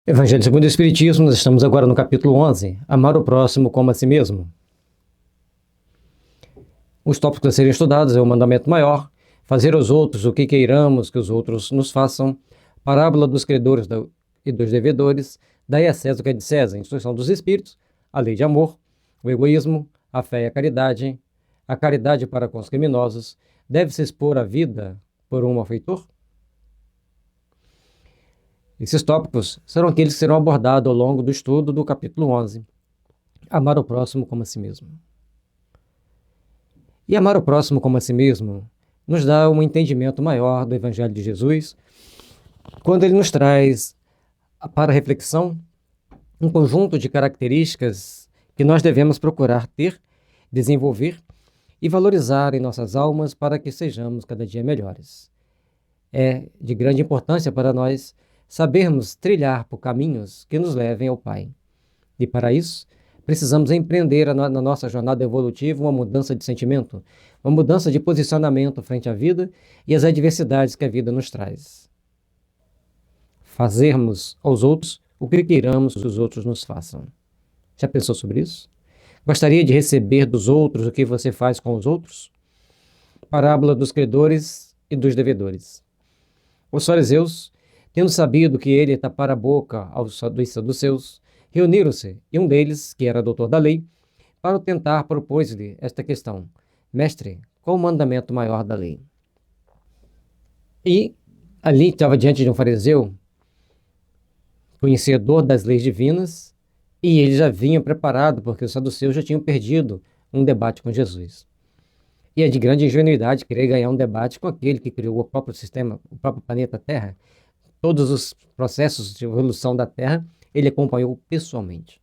Evangelho segundo o Espiritismo, nós estamos agora no capítulo 11, amar o próximo como a si mesmo. Os tópicos a serem estudados é o mandamento maior, fazer aos outros o que queiramos que os outros nos façam, parábola dos credores e dos devedores, daí a César o que é de César, instrução dos espíritos, a lei de amor, o egoísmo, a fé e a caridade para com os criminosos, deve-se expor a vida por um malfeitor? Esses tópicos serão aqueles que serão abordados ao longo do estudo do capítulo 11. Amar o próximo como a si mesmo. E amar o próximo como a si mesmo nos dá um entendimento maior do Evangelho de Jesus, quando ele nos traz para reflexão um conjunto de características que nós devemos procurar ter, desenvolver e valorizar em nossas almas para que sejamos cada dia melhores. É de grande importância para nós sabermos trilhar por caminhos que nos levem ao Pai. E para isso, precisamos empreender na nossa jornada evolutiva uma mudança de sentimento, uma mudança de posicionamento frente à vida e às adversidades que a vida nos traz. Fazermos aos outros o que queiramos que os outros nos façam. Já pensou sobre isso? Gostaria de receber dos outros o que você faz com os outros? Parábola dos credores e dos devedores. Os fariseus, tendo sabido que ele tapara a boca dos saduceus, reuniram-se, e um deles, que era doutor da lei, para o tentar propôs-lhe esta questão: Mestre, qual o mandamento maior da lei? E ali estava diante de um fariseu, conhecedor das leis divinas, e ele já vinha preparado, porque os saduceus já tinham perdido um debate com Jesus. E é de grande ingenuidade querer ganhar um debate com aquele que criou o próprio sistema, o próprio planeta Terra. Todos os processos de evolução da Terra, ele acompanhou pessoalmente.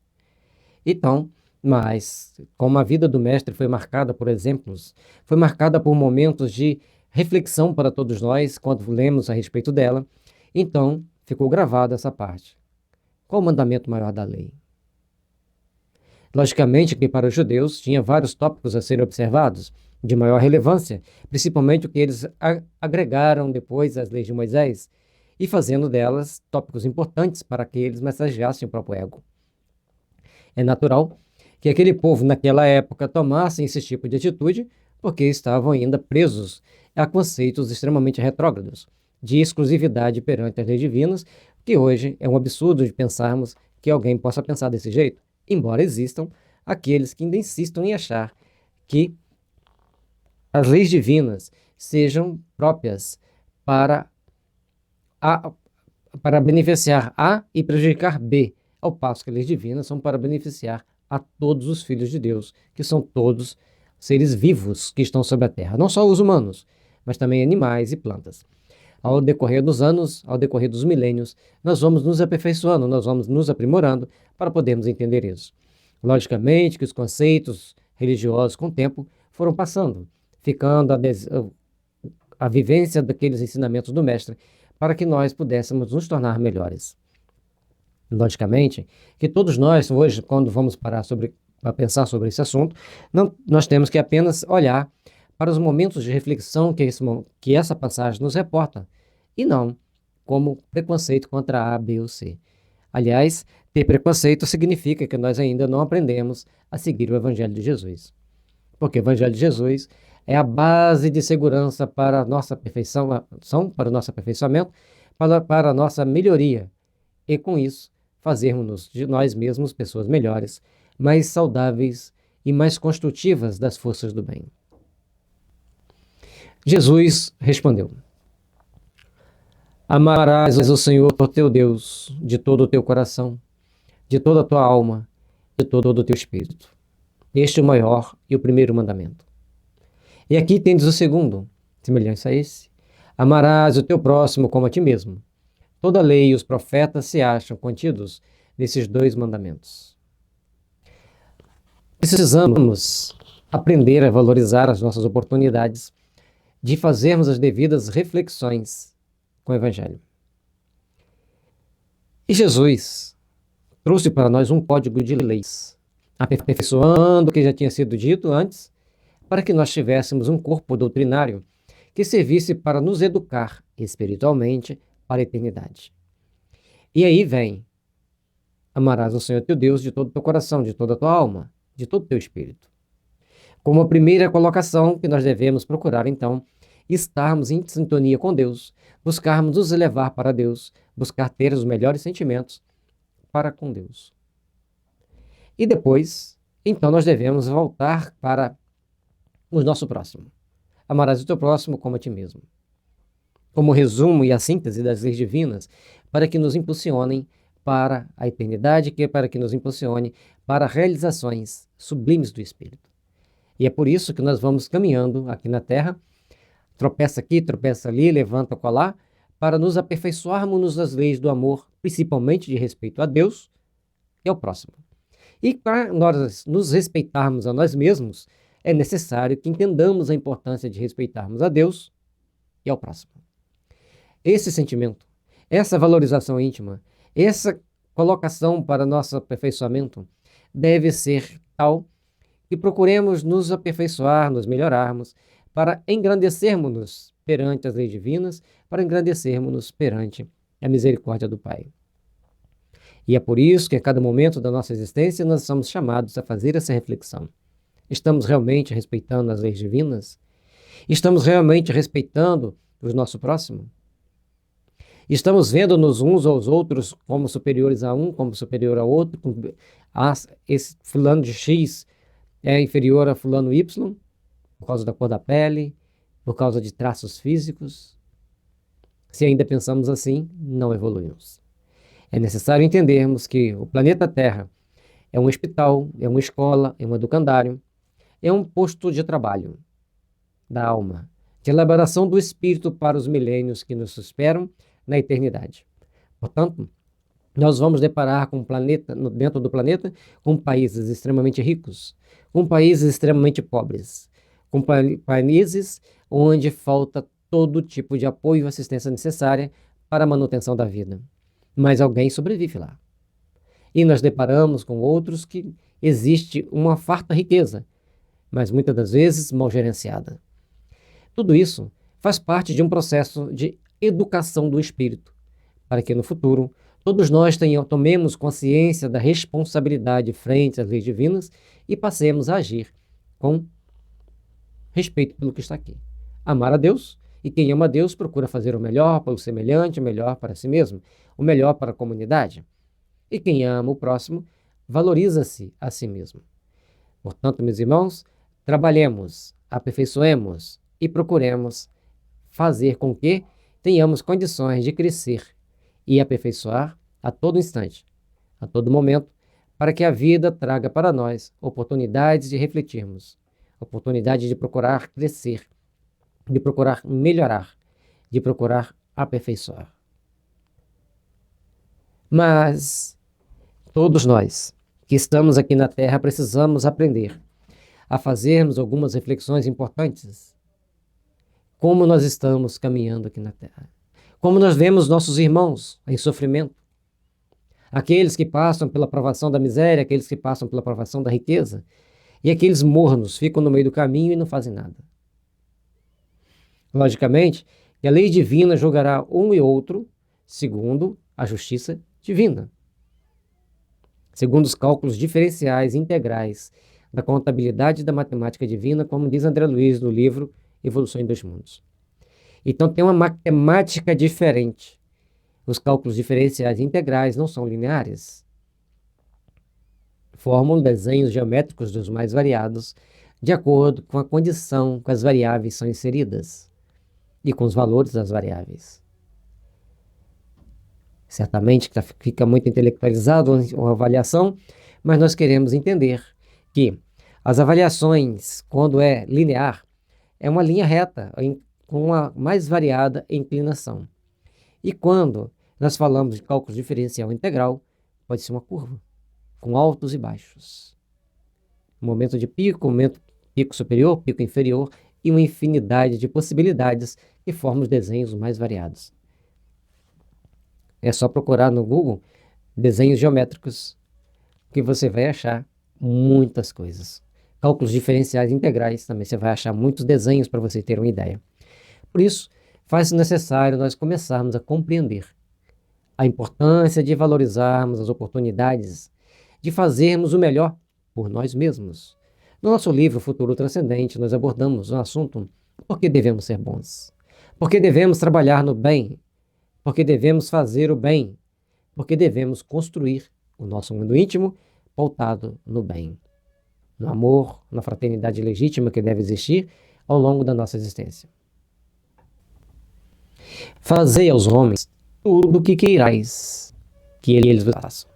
Então, mas, como a vida do mestre foi marcada por exemplos, foi marcada por momentos de reflexão para todos nós, quando lemos a respeito dela, então ficou gravada essa parte. Qual o mandamento maior da lei? Logicamente que para os judeus tinha vários tópicos a serem observados, de maior relevância, principalmente o que eles agregaram depois às leis de Moisés, e fazendo delas tópicos importantes para que eles massageassem o próprio ego. É natural que aquele povo naquela época tomassem esse tipo de atitude porque estavam ainda presos a conceitos extremamente retrógrados, de exclusividade perante as leis divinas, que hoje é um absurdo de pensarmos que alguém possa pensar desse jeito, embora existam aqueles que ainda insistam em achar que as leis divinas sejam próprias para beneficiar A e prejudicar B, ao passo que as leis divinas são para beneficiar a todos os filhos de Deus, que são todos seres vivos que estão sobre a terra, não só os humanos, mas também animais e plantas. Ao decorrer dos anos, ao decorrer dos milênios, nós vamos nos aperfeiçoando, nós vamos nos aprimorando para podermos entender isso. Logicamente que os conceitos religiosos, com o tempo, foram passando, ficando a vivência daqueles ensinamentos do mestre, para que nós pudéssemos nos tornar melhores. Logicamente que todos nós, hoje, quando vamos parar para pensar sobre esse assunto, nós temos que apenas olhar para os momentos de reflexão que essa passagem nos reporta, e não como preconceito contra A, B ou C. Aliás, ter preconceito significa que nós ainda não aprendemos a seguir o Evangelho de Jesus. Porque o Evangelho de Jesus é a base de segurança para a nossa perfeição, para o nosso aperfeiçoamento, para a nossa melhoria. E com isso, fazermos de nós mesmos pessoas melhores, mais saudáveis e mais construtivas das forças do bem. Jesus respondeu: Amarás o Senhor teu Deus de todo o teu coração, de toda a tua alma, de todo o teu espírito. Este é o maior e o primeiro mandamento. E aqui tendes o segundo, semelhante a esse: amarás o teu próximo como a ti mesmo. Toda a lei e os profetas se acham contidos nesses dois mandamentos. Precisamos aprender a valorizar as nossas oportunidades de fazermos as devidas reflexões com o Evangelho. E Jesus trouxe para nós um código de leis, aperfeiçoando o que já tinha sido dito antes, para que nós tivéssemos um corpo doutrinário que servisse para nos educar espiritualmente para a eternidade. E aí vem Amarás o Senhor teu Deus de todo o teu coração, de toda a tua alma, de todo o teu espírito. Como a primeira colocação que nós devemos procurar, então, estarmos em sintonia com Deus, buscarmos nos elevar para Deus, buscar ter os melhores sentimentos para com Deus. E depois, então, nós devemos voltar para o nosso próximo. Amarás o teu próximo como a ti mesmo. Como resumo e a síntese das leis divinas, para que nos impulsionem para a eternidade, que é para que nos impulsione para realizações sublimes do Espírito. E é por isso que nós vamos caminhando aqui na Terra, tropeça aqui, tropeça ali, levanta colar, para nos aperfeiçoarmos nas leis do amor, principalmente de respeito a Deus e ao próximo. E para nós nos respeitarmos a nós mesmos, é necessário que entendamos a importância de respeitarmos a Deus e ao próximo. Esse sentimento, essa valorização íntima, essa colocação para nosso aperfeiçoamento deve ser tal que procuremos nos aperfeiçoar, nos melhorarmos, para engrandecermos-nos perante as leis divinas, para engrandecermos-nos perante a misericórdia do Pai. E é por isso que a cada momento da nossa existência nós somos chamados a fazer essa reflexão. Estamos realmente respeitando as leis divinas? Estamos realmente respeitando o nosso próximo? Estamos vendo-nos uns aos outros como superiores a um, como superior a outro? Esse fulano de X é inferior a fulano Y, por causa da cor da pele, por causa de traços físicos? Se ainda pensamos assim, não evoluímos. É necessário entendermos que o planeta Terra é um hospital, é uma escola, é um educandário, é um posto de trabalho da alma, de elaboração do espírito para os milênios que nos esperam na eternidade. Portanto, nós vamos deparar com dentro do planeta, com países extremamente ricos, com países extremamente pobres, com países onde falta todo tipo de apoio e assistência necessária para a manutenção da vida. Mas alguém sobrevive lá. E nós deparamos com outros que existe uma farta riqueza, mas muitas das vezes mal gerenciada. Tudo isso faz parte de um processo de educação do espírito, para que no futuro todos nós tomemos consciência da responsabilidade frente às leis divinas e passemos a agir com respeito pelo que está aqui. Amar a Deus, e quem ama a Deus procura fazer o melhor para o semelhante, o melhor para si mesmo, o melhor para a comunidade. E quem ama o próximo valoriza-se a si mesmo. Portanto, meus irmãos, trabalhemos, aperfeiçoemos e procuremos fazer com que tenhamos condições de crescer e aperfeiçoar a todo instante, a todo momento, para que a vida traga para nós oportunidades de refletirmos, oportunidade de procurar crescer, de procurar melhorar, de procurar aperfeiçoar. Mas todos nós que estamos aqui na Terra precisamos aprender a fazermos algumas reflexões importantes. Como nós estamos caminhando aqui na Terra? Como nós vemos nossos irmãos em sofrimento? Aqueles que passam pela provação da miséria, aqueles que passam pela provação da riqueza, e aqueles mornos ficam no meio do caminho e não fazem nada. Logicamente, que a lei divina julgará um e outro segundo a justiça divina, segundo os cálculos diferenciais integrais da contabilidade da matemática divina, como diz André Luiz no livro Evolução em Dois Mundos. Então tem uma matemática diferente. Os cálculos diferenciais integrais não são lineares. Formam desenhos geométricos dos mais variados, de acordo com a condição que as variáveis são inseridas e com os valores das variáveis. Certamente fica muito intelectualizado a avaliação, mas nós queremos entender que as avaliações, quando é linear, é uma linha reta, com uma mais variada inclinação. E quando nós falamos de cálculo diferencial integral, pode ser uma curva, com altos e baixos. Momento de pico, momento pico superior, pico inferior, e uma infinidade de possibilidades que formam os desenhos mais variados. É só procurar no Google desenhos geométricos que você vai achar muitas coisas. Cálculos diferenciais integrais também você vai achar muitos desenhos para você ter uma ideia. Por isso, faz-se necessário nós começarmos a compreender a importância de valorizarmos as oportunidades de fazermos o melhor por nós mesmos. No nosso livro Futuro Transcendente, nós abordamos o assunto por que devemos ser bons, por que devemos trabalhar no bem, por que devemos fazer o bem, por que devemos construir o nosso mundo íntimo pautado no bem, no amor, na fraternidade legítima que deve existir ao longo da nossa existência. Fazei aos homens tudo o que queirais que eles vos façam.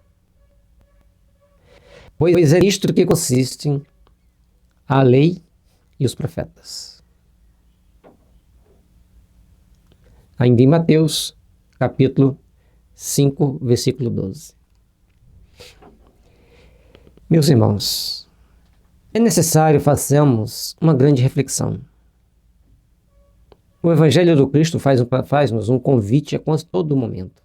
Pois é nisto que consistem a lei e os profetas. Ainda em Mateus, capítulo 5, versículo 12. Meus irmãos, é necessário façamos uma grande reflexão. O Evangelho do Cristo faz-nos um convite a todo momento.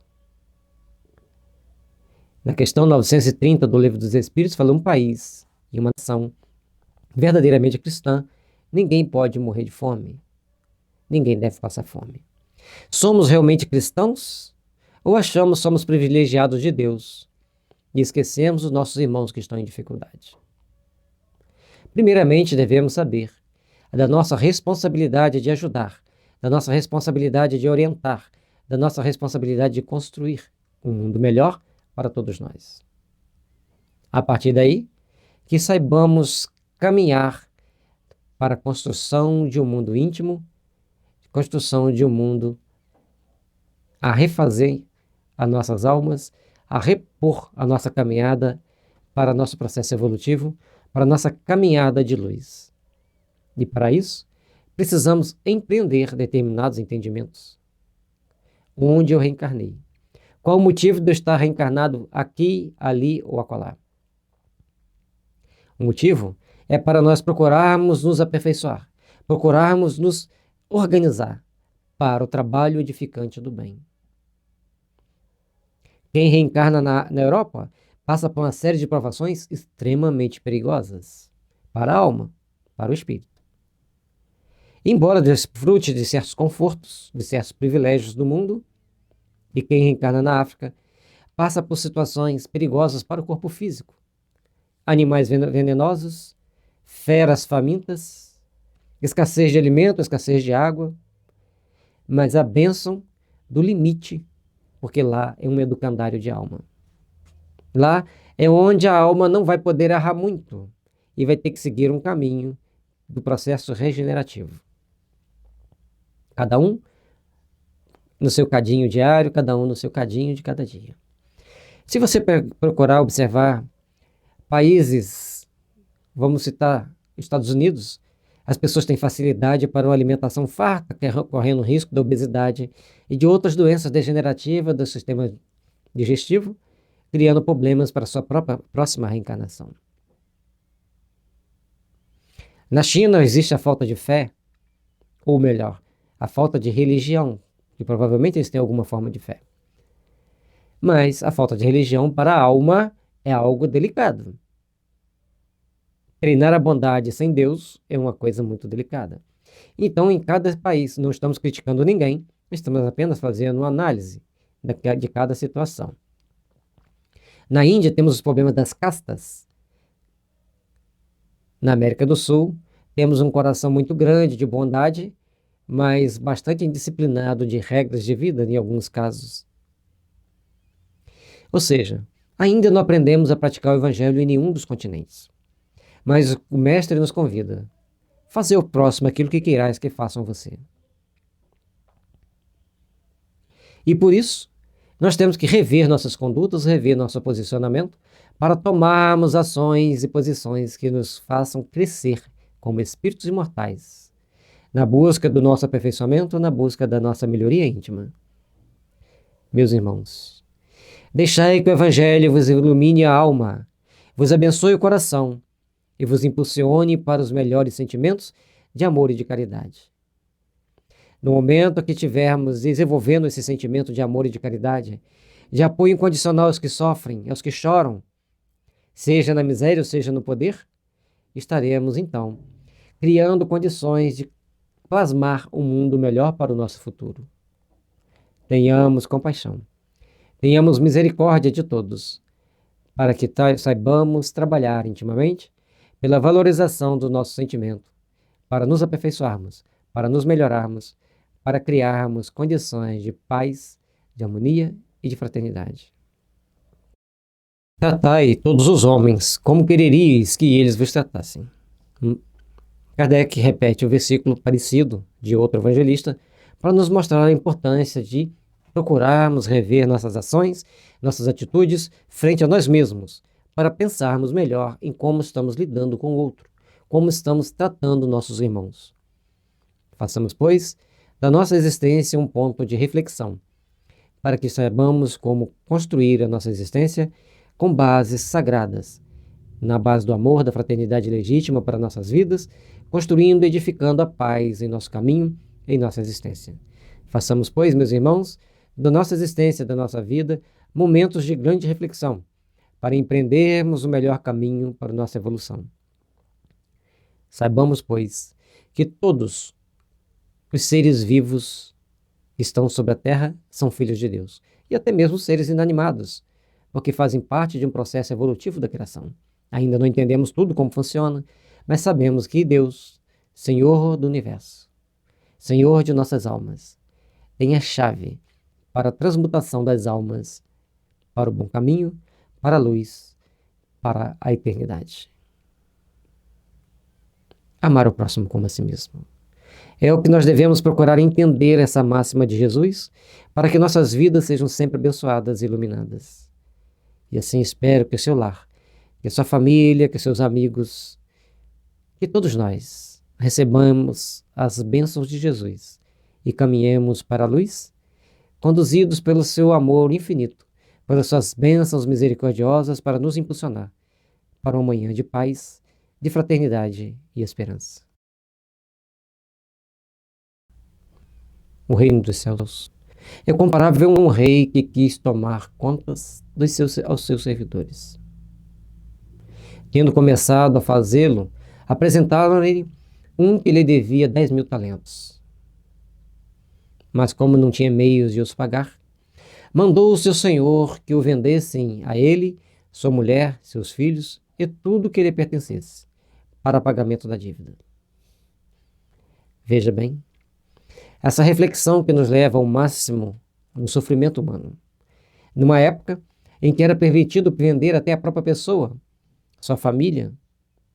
Na questão 930 do Livro dos Espíritos, fala um país e uma nação verdadeiramente cristã, ninguém pode morrer de fome. Ninguém deve passar fome. Somos realmente cristãos? Ou achamos que somos privilegiados de Deus e esquecemos os nossos irmãos que estão em dificuldade? Primeiramente, devemos saber da nossa responsabilidade de ajudar, da nossa responsabilidade de orientar, da nossa responsabilidade de construir um mundo melhor para todos nós. A partir daí, que saibamos caminhar para a construção de um mundo íntimo, construção de um mundo a refazer as nossas almas, a repor a nossa caminhada para nosso processo evolutivo, para a nossa caminhada de luz. E para isso, precisamos empreender determinados entendimentos. Onde eu reencarnei? Qual o motivo de eu estar reencarnado aqui, ali ou acolá? O motivo é para nós procurarmos nos aperfeiçoar, procurarmos nos organizar para o trabalho edificante do bem. Quem reencarna na Europa passa por uma série de provações extremamente perigosas para a alma, para o espírito. Embora desfrute de certos confortos, de certos privilégios do mundo, e quem reencarna na África passa por situações perigosas para o corpo físico. Animais venenosos, feras famintas, escassez de alimento, escassez de água, mas a bênção do limite, porque lá é um educandário de alma. Lá é onde a alma não vai poder errar muito e vai ter que seguir um caminho do processo regenerativo. Cada um no seu cadinho diário, cada um no seu cadinho de cada dia. Se você procurar observar países, vamos citar Estados Unidos, as pessoas têm facilidade para uma alimentação farta, correndo risco da obesidade e de outras doenças degenerativas do sistema digestivo, criando problemas para a sua próxima reencarnação. Na China existe a falta de fé, ou melhor, a falta de religião, que provavelmente eles têm alguma forma de fé. Mas a falta de religião para a alma é algo delicado. Treinar a bondade sem Deus é uma coisa muito delicada. Então, em cada país, não estamos criticando ninguém, estamos apenas fazendo uma análise de cada situação. Na Índia, temos os problemas das castas. Na América do Sul, temos um coração muito grande de bondade, mas bastante indisciplinado de regras de vida em alguns casos. Ou seja, ainda não aprendemos a praticar o Evangelho em nenhum dos continentes. Mas o Mestre nos convida: fazer ao próximo aquilo que queirais que façam a você. E por isso, nós temos que rever nossas condutas, rever nosso posicionamento, para tomarmos ações e posições que nos façam crescer como espíritos imortais, na busca do nosso aperfeiçoamento, na busca da nossa melhoria íntima. Meus irmãos, deixai que o Evangelho vos ilumine a alma, vos abençoe o coração e vos impulsione para os melhores sentimentos de amor e de caridade. No momento que estivermos desenvolvendo esse sentimento de amor e de caridade, de apoio incondicional aos que sofrem, aos que choram, seja na miséria ou seja no poder, estaremos, então, criando condições de plasmar um mundo melhor para o nosso futuro. Tenhamos compaixão, Tenhamos misericórdia de todos, para que saibamos trabalhar intimamente pela valorização do nosso sentimento, para nos aperfeiçoarmos, para nos melhorarmos, para criarmos condições de paz, de harmonia e de fraternidade. Tratai todos os homens como quereríeis que eles vos tratassem. Kardec repete o versículo parecido de outro evangelista para nos mostrar a importância de procurarmos rever nossas ações, nossas atitudes frente a nós mesmos, para pensarmos melhor em como estamos lidando com o outro, como estamos tratando nossos irmãos. Façamos, pois, da nossa existência um ponto de reflexão, para que saibamos como construir a nossa existência com bases sagradas, na base do amor, da fraternidade legítima para nossas vidas, construindo e edificando a paz em nosso caminho, em nossa existência. Façamos, pois, meus irmãos, da nossa existência, da nossa vida, momentos de grande reflexão, para empreendermos o melhor caminho para nossa evolução. Saibamos, pois, que todos os seres vivos que estão sobre a Terra são filhos de Deus, e até mesmo seres inanimados, porque fazem parte de um processo evolutivo da criação. Ainda não entendemos tudo como funciona, mas sabemos que Deus, Senhor do Universo, Senhor de nossas almas, tem a chave para a transmutação das almas para o bom caminho, para a luz, para a eternidade. Amar o próximo como a si mesmo. É o que nós devemos procurar entender essa máxima de Jesus, para que nossas vidas sejam sempre abençoadas e iluminadas. E assim espero que o seu lar, que a sua família, que seus amigos, que todos nós recebamos as bênçãos de Jesus e caminhemos para a luz, conduzidos pelo seu amor infinito, pelas suas bênçãos misericordiosas para nos impulsionar para uma manhã de paz, de fraternidade e esperança. O reino dos céus é comparável a um rei que quis tomar contas aos seus servidores. Tendo começado a fazê-lo, apresentaram-lhe um que lhe devia 10.000 talentos. Mas como não tinha meios de os pagar, mandou o seu senhor que o vendessem a ele, sua mulher, seus filhos e tudo que lhe pertencesse, para pagamento da dívida. Veja bem, essa reflexão que nos leva ao máximo no sofrimento humano. Numa época em que era permitido vender até a própria pessoa, sua família,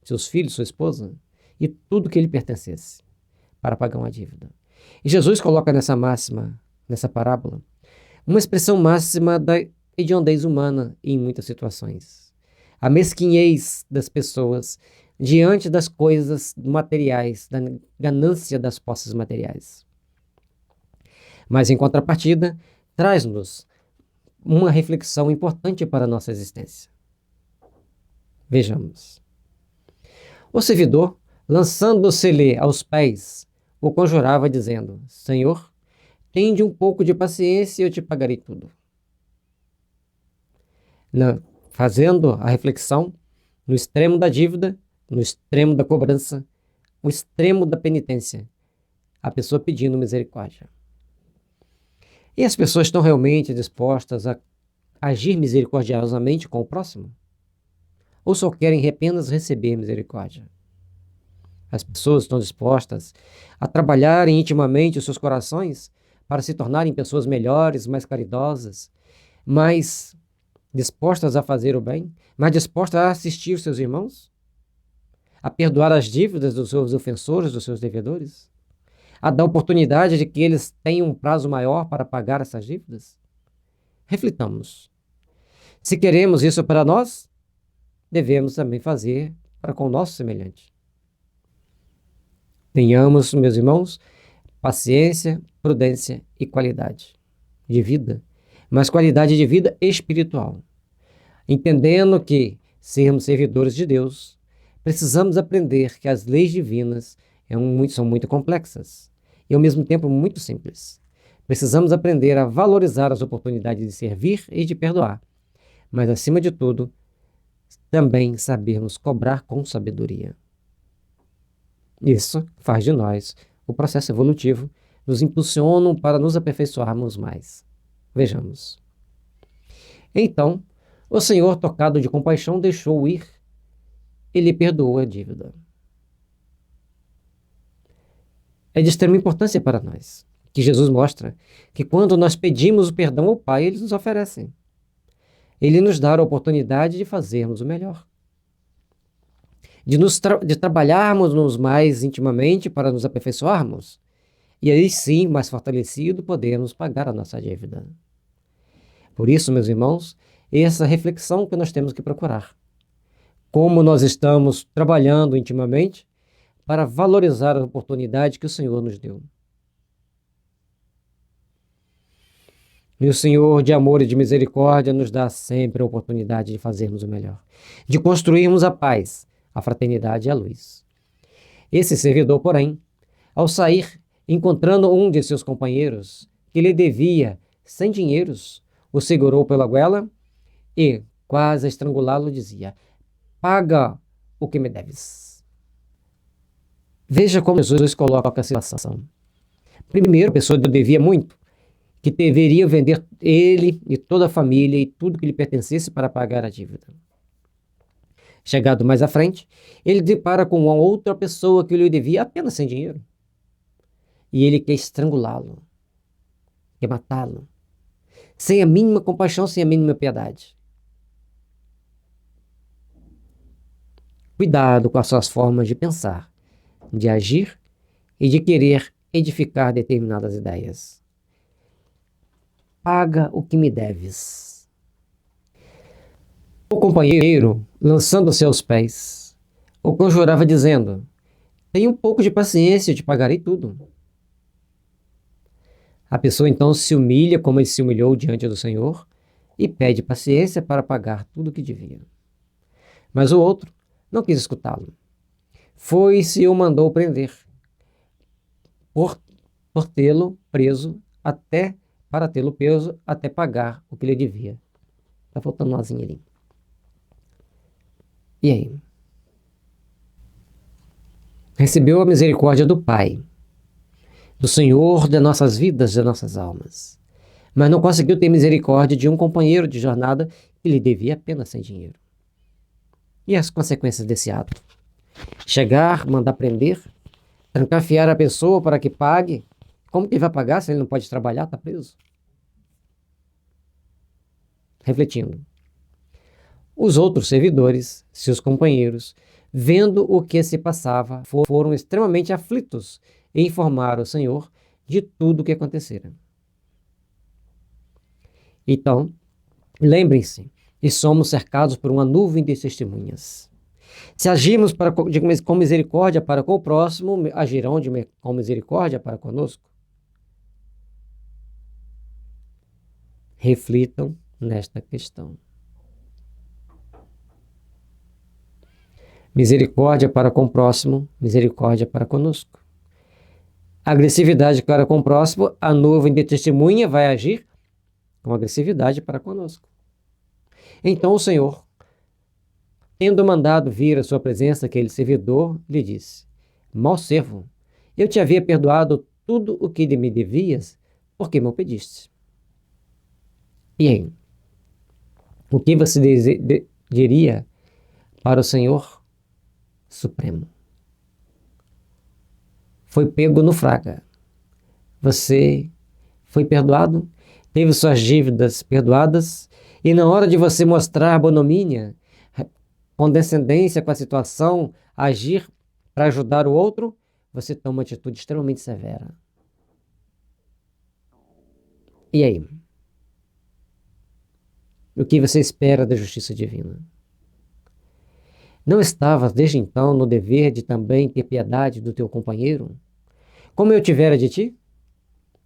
seus filhos, sua esposa e tudo que lhe pertencesse, para pagar uma dívida. E Jesus coloca nessa máxima, nessa parábola, uma expressão máxima da hediondez humana em muitas situações. A mesquinhez das pessoas diante das coisas materiais, da ganância das posses materiais. Mas, em contrapartida, traz-nos uma reflexão importante para a nossa existência. Vejamos. O servidor, lançando-se-lhe aos pés, o conjurava, dizendo: Senhor, tende um pouco de paciência e eu te pagarei tudo. Fazendo a reflexão, no extremo da dívida, no extremo da cobrança, no extremo da penitência, a pessoa pedindo misericórdia. E as pessoas estão realmente dispostas a agir misericordiosamente com o próximo? Ou só querem apenas receber misericórdia? As pessoas estão dispostas a trabalharem intimamente os seus corações para se tornarem pessoas melhores, mais caridosas, mais dispostas a fazer o bem, mais dispostas a assistir os seus irmãos? A perdoar as dívidas dos seus ofensores, dos seus devedores? A dar oportunidade de que eles tenham um prazo maior para pagar essas dívidas? Reflitamos. Se queremos isso para nós, devemos também fazer para com o nosso semelhante. Tenhamos, meus irmãos, paciência, prudência e qualidade de vida, mas qualidade de vida espiritual. Entendendo que sermos servidores de Deus, precisamos aprender que as leis divinas são muito complexas e, ao mesmo tempo, muito simples. Precisamos aprender a valorizar as oportunidades de servir e de perdoar, mas, acima de tudo, também sabermos cobrar com sabedoria. Isso faz de nós o processo evolutivo, nos impulsiona para nos aperfeiçoarmos mais. Vejamos. Então, o Senhor, tocado de compaixão, deixou-o ir e lhe perdoou a dívida. É de extrema importância para nós que Jesus mostra que quando nós pedimos o perdão ao Pai, Ele nos oferece. Ele nos dá a oportunidade de fazermos o melhor. De trabalharmos mais intimamente para nos aperfeiçoarmos. E aí sim, mais fortalecido, podemos pagar a nossa dívida. Por isso, meus irmãos, essa reflexão que nós temos que procurar. Como nós estamos trabalhando intimamente para valorizar a oportunidade que o Senhor nos deu. E o Senhor, de amor e de misericórdia, nos dá sempre a oportunidade de fazermos o melhor, de construirmos a paz, a fraternidade e a luz. Esse servidor, porém, ao sair, encontrando um de seus companheiros que lhe devia 100 dinheiros, o segurou pela goela e, quase a estrangulá-lo, dizia: paga o que me deves. Veja como Jesus coloca a situação. Primeiro, a pessoa devia muito, que deveria vender ele e toda a família e tudo que lhe pertencesse para pagar a dívida. Chegado mais à frente, ele depara com uma outra pessoa que lhe devia apenas 100 dinheiro. E ele quer estrangulá-lo, quer matá-lo, sem a mínima compaixão, sem a mínima piedade. Cuidado com as suas formas de pensar, de agir e de querer edificar determinadas ideias. Paga o que me deves. O companheiro, lançando-se aos pés, o conjurava dizendo: tenha um pouco de paciência, eu te pagarei tudo. A pessoa então se humilha como ele se humilhou diante do Senhor e pede paciência para pagar tudo o que devia. Mas o outro não quis escutá-lo. Foi-se e o mandou prender, por tê-lo preso para tê-lo preso até pagar o que lhe devia. Está faltando um nozinho ali. E aí? Recebeu a misericórdia do Pai, do Senhor de nossas vidas, de nossas almas. Mas não conseguiu ter misericórdia de um companheiro de jornada que lhe devia apenas 100 dinheiro. E as consequências desse ato? Chegar, mandar prender, trancafiar a pessoa para que pague. Como que ele vai pagar se ele não pode trabalhar, está preso? Refletindo. Os outros servidores, seus companheiros, vendo o que se passava, foram extremamente aflitos e informaram o Senhor de tudo o que acontecera. Então, lembrem-se, que somos cercados por uma nuvem de testemunhas. Se agirmos com misericórdia para com o próximo, agirão com misericórdia para conosco. Reflitam nesta questão. Misericórdia para com o próximo, misericórdia para conosco. Agressividade para com o próximo, a nuvem de testemunha vai agir com agressividade para conosco. Então o Senhor, tendo mandado vir à sua presença aquele servidor, lhe disse: mau servo, eu te havia perdoado tudo o que me devias, porque me o pediste. E aí? O que você diria para o Senhor Supremo? Foi pego no fraga. Você foi perdoado, teve suas dívidas perdoadas, e na hora de você mostrar bonomínia, condescendência com a situação, agir para ajudar o outro, você toma uma atitude extremamente severa. E aí? O que você espera da justiça divina? Não estavas desde então no dever de também ter piedade do teu companheiro, como eu tivera de ti?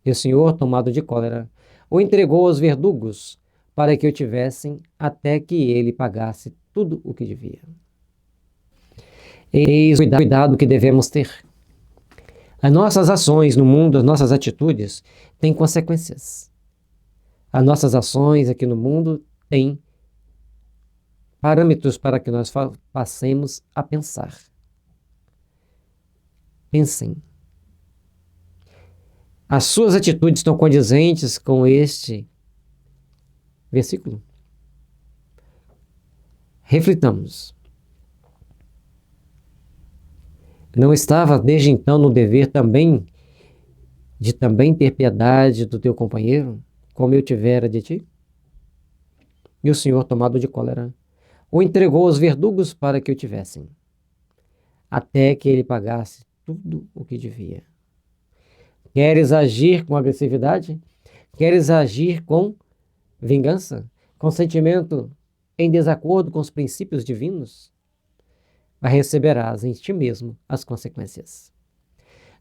E o Senhor, tomado de cólera, o entregou aos verdugos para que o tivessem até que ele pagasse tudo o que devia. Eis o cuidado que devemos ter. As nossas ações no mundo, as nossas atitudes, têm consequências. As nossas ações aqui no mundo têm parâmetros para que nós passemos a pensar. Pensem. As suas atitudes estão condizentes com este versículo? Reflitamos. Não estava desde então no dever de também ter piedade do teu companheiro, como eu tivera de ti? E o Senhor, tomado de cólera, o entregou aos verdugos para que o tivessem, até que ele pagasse tudo o que devia. Queres agir com agressividade? Queres agir com vingança? Com sentimento em desacordo com os princípios divinos? Receberás em ti mesmo as consequências.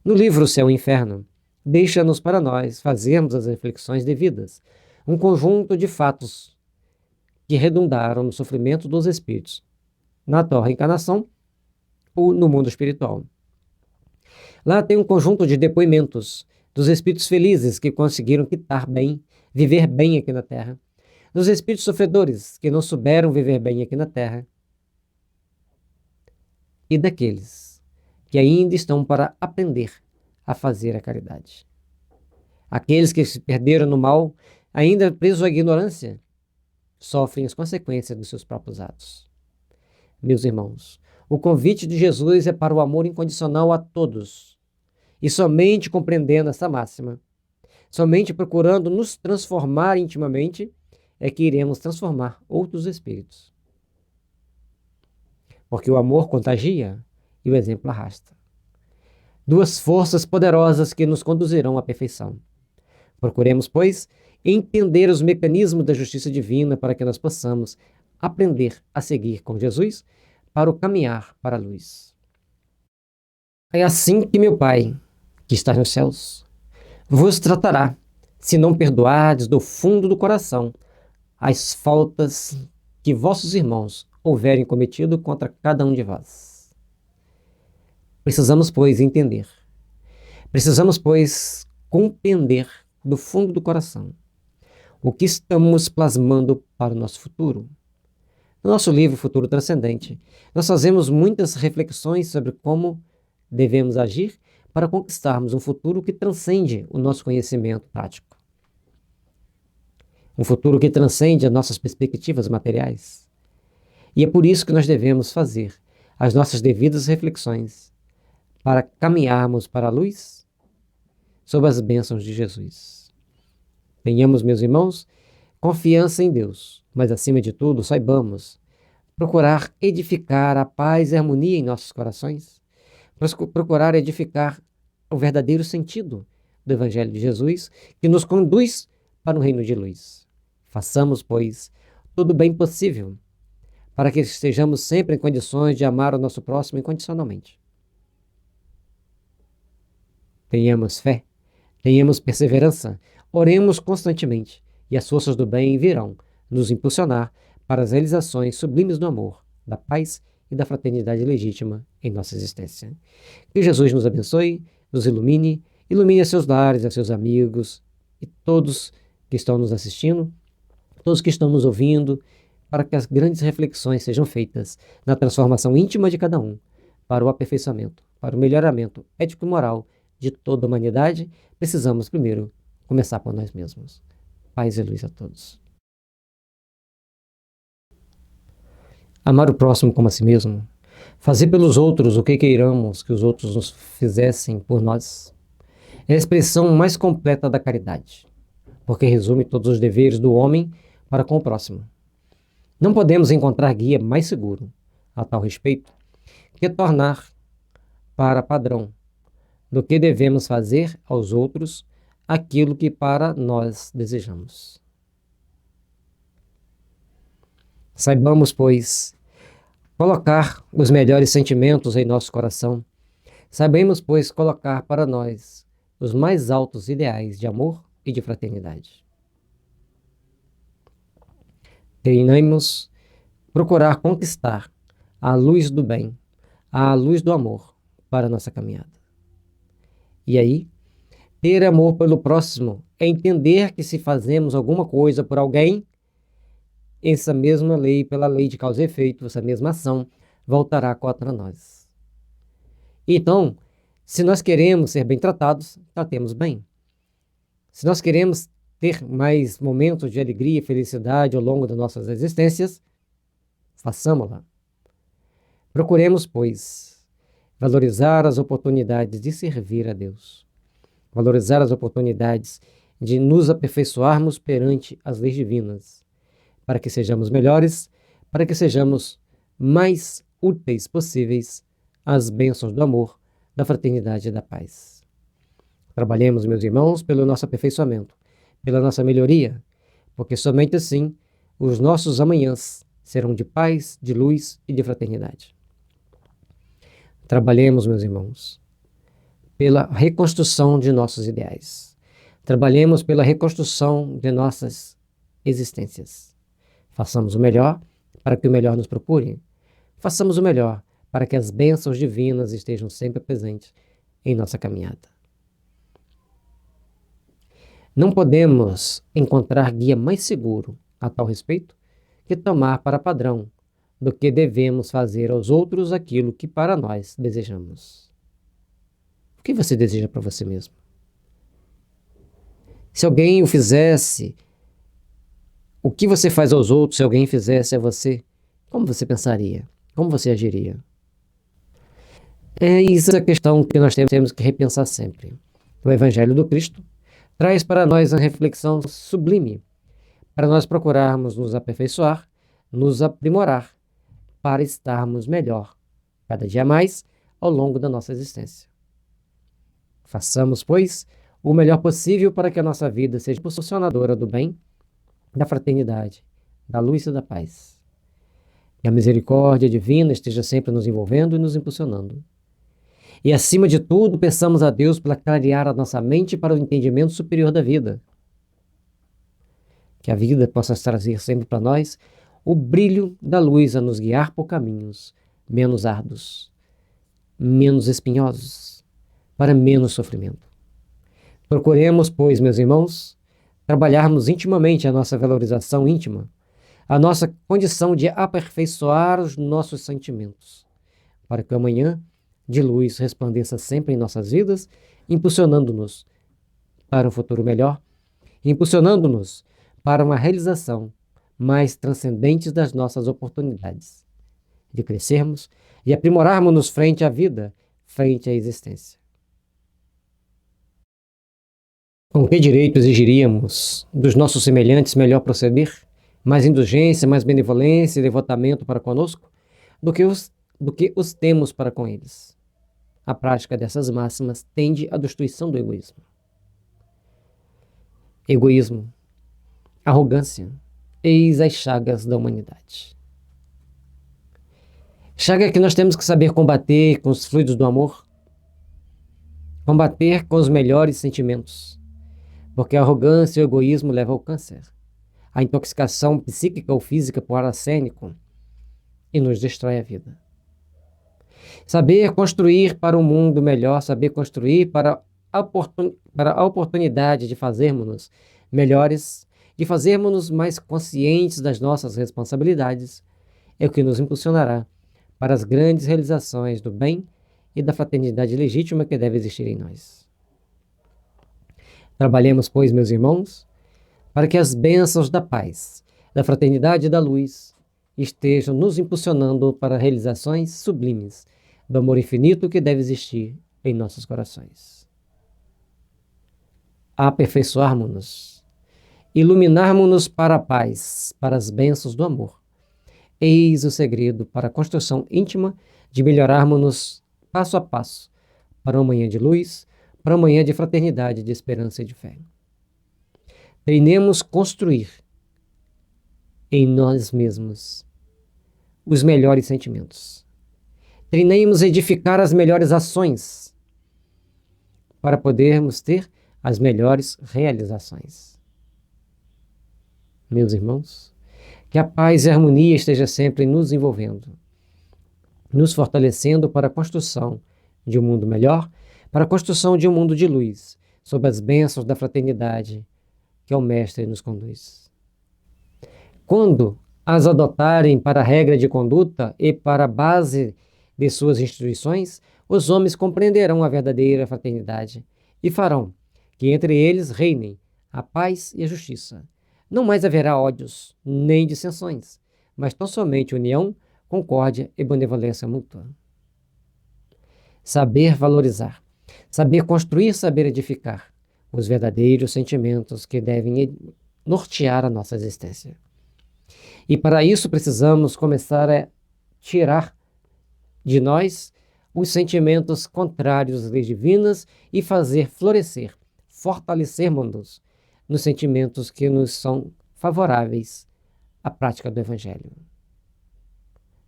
No livro Céu e Inferno, deixa-nos para nós fazermos as reflexões devidas, um conjunto de fatos que redundaram no sofrimento dos espíritos, na atual reencarnação ou no mundo espiritual. Lá tem um conjunto de depoimentos dos espíritos felizes que conseguiram quitar bem, viver bem aqui na Terra, dos espíritos sofredores que não souberam viver bem aqui na Terra, e daqueles que ainda estão para aprender a fazer a caridade. Aqueles que se perderam no mal, ainda presos à ignorância, sofrem as consequências dos seus próprios atos. Meus irmãos, o convite de Jesus é para o amor incondicional a todos. E somente compreendendo essa máxima, somente procurando nos transformar intimamente, é que iremos transformar outros espíritos. Porque o amor contagia e o exemplo arrasta. Duas forças poderosas que nos conduzirão à perfeição. Procuremos, pois, entender os mecanismos da justiça divina para que nós possamos aprender a seguir com Jesus para o caminhar para a luz. É assim que meu Pai, que está nos céus, vos tratará, se não perdoardes do fundo do coração as faltas que vossos irmãos houverem cometido contra cada um de vós. Precisamos, pois, entender. Precisamos, pois, compreender do fundo do coração o que estamos plasmando para o nosso futuro. No nosso livro Futuro Transcendente, nós fazemos muitas reflexões sobre como devemos agir para conquistarmos um futuro que transcende o nosso conhecimento prático. Um futuro que transcende as nossas perspectivas materiais. E é por isso que nós devemos fazer as nossas devidas reflexões para caminharmos para a luz sob as bênçãos de Jesus. Tenhamos, meus irmãos, confiança em Deus, mas acima de tudo, saibamos procurar edificar a paz e a harmonia em nossos corações, procurar edificar o verdadeiro sentido do Evangelho de Jesus, que nos conduz para um reino de luz. Façamos, pois, todo o bem possível, para que estejamos sempre em condições de amar o nosso próximo incondicionalmente. Tenhamos fé, tenhamos perseverança, oremos constantemente, e as forças do bem virão nos impulsionar para as realizações sublimes do amor, da paz e da fraternidade legítima em nossa existência. Que Jesus nos abençoe, nos ilumine, ilumine a seus lares, a seus amigos e todos que estão nos assistindo, todos que estão nos ouvindo, para que as grandes reflexões sejam feitas na transformação íntima de cada um, para o aperfeiçoamento, para o melhoramento ético e moral de toda a humanidade. Precisamos primeiro começar por nós mesmos. Paz e luz a todos. Amar o próximo como a si mesmo, fazer pelos outros o que queiramos que os outros nos fizessem por nós, é a expressão mais completa da caridade, porque resume todos os deveres do homem para com o próximo. Não podemos encontrar guia mais seguro a tal respeito que tornar para padrão do que devemos fazer aos outros aquilo que para nós desejamos. Saibamos, pois, colocar os melhores sentimentos em nosso coração. Sabemos, pois, colocar para nós os mais altos ideais de amor e de fraternidade. Treinemos procurar conquistar a luz do bem, a luz do amor para a nossa caminhada. E aí, ter amor pelo próximo é entender que se fazemos alguma coisa por alguém, essa mesma lei, pela lei de causa e efeito, essa mesma ação, voltará contra nós. Então, se nós queremos ser bem tratados, tratemos bem. Se nós queremos ter mais momentos de alegria e felicidade ao longo das nossas existências, Façamo-la. Procuremos, pois, valorizar as oportunidades de servir a Deus, valorizar as oportunidades de nos aperfeiçoarmos perante as leis divinas, para que sejamos melhores, para que sejamos mais úteis possíveis às bênçãos do amor, da fraternidade e da paz. Trabalhemos, meus irmãos, pelo nosso aperfeiçoamento, pela nossa melhoria, porque somente assim os nossos amanhãs serão de paz, de luz e de fraternidade. Trabalhemos, meus irmãos, pela reconstrução de nossos ideais. Trabalhemos pela reconstrução de nossas existências. Façamos o melhor para que o melhor nos procure. Façamos o melhor para que as bênçãos divinas estejam sempre presentes em nossa caminhada. Não podemos encontrar guia mais seguro a tal respeito que tomar para padrão do que devemos fazer aos outros aquilo que para nós desejamos. O que você deseja para você mesmo? Se alguém o fizesse, o que você faz aos outros, se alguém fizesse a você, como você pensaria? Como você agiria? É isso a questão que nós temos que repensar sempre. O Evangelho do Cristo traz para nós uma reflexão sublime, para nós procurarmos nos aperfeiçoar, nos aprimorar, para estarmos melhor, cada dia mais, ao longo da nossa existência. Façamos, pois, o melhor possível para que a nossa vida seja impulsionadora do bem, da fraternidade, da luz e da paz. Que a misericórdia divina esteja sempre nos envolvendo e nos impulsionando. E, acima de tudo, peçamos a Deus para clarear a nossa mente para o entendimento superior da vida. Que a vida possa trazer sempre para nós o brilho da luz a nos guiar por caminhos menos árduos, menos espinhosos, para menos sofrimento. Procuremos, pois, meus irmãos, trabalharmos intimamente a nossa valorização íntima, a nossa condição de aperfeiçoar os nossos sentimentos, para que o amanhã de luz resplandeça sempre em nossas vidas, impulsionando-nos para um futuro melhor, impulsionando-nos para uma realização mais transcendente das nossas oportunidades, de crescermos e aprimorarmos-nos frente à vida, frente à existência. Com que direito exigiríamos dos nossos semelhantes melhor proceder, mais indulgência, mais benevolência e devotamento para conosco, do que os temos para com eles? A prática dessas máximas tende à destruição do egoísmo. Egoísmo, arrogância, eis as chagas da humanidade. Chaga que nós temos que saber combater com os fluidos do amor, combater com os melhores sentimentos, porque a arrogância e o egoísmo levam ao câncer, a intoxicação psíquica ou física por arsênico e nos destrói a vida. Saber construir para um mundo melhor, saber construir para a oportunidade de fazermos-nos melhores, de fazermos-nos mais conscientes das nossas responsabilidades, é o que nos impulsionará para as grandes realizações do bem e da fraternidade legítima que deve existir em nós. Trabalhemos, pois, meus irmãos, para que as bênçãos da paz, da fraternidade e da luz estejam nos impulsionando para realizações sublimes do amor infinito que deve existir em nossos corações. Aperfeiçoarmos-nos, iluminarmos-nos para a paz, para as bênçãos do amor. Eis o segredo para a construção íntima de melhorarmos-nos passo a passo para uma manhã de luz, para uma manhã de fraternidade, de esperança e de fé. Treinemos construir em nós mesmos os melhores sentimentos. Treinemos edificar as melhores ações para podermos ter as melhores realizações. Meus irmãos, que a paz e a harmonia esteja sempre nos envolvendo, nos fortalecendo para a construção de um mundo melhor, para a construção de um mundo de luz, sob as bênçãos da fraternidade que o Mestre nos conduz. Quando as adotarem para a regra de conduta e para a base de suas instituições, os homens compreenderão a verdadeira fraternidade e farão que entre eles reinem a paz e a justiça. Não mais haverá ódios, nem dissensões, mas tão somente união, concórdia e benevolência mútua. Saber valorizar, saber construir, saber edificar os verdadeiros sentimentos que devem nortear a nossa existência. E para isso precisamos começar a tirar de nós os sentimentos contrários às leis divinas e fazer florescer, fortalecermos-nos nos sentimentos que nos são favoráveis à prática do Evangelho.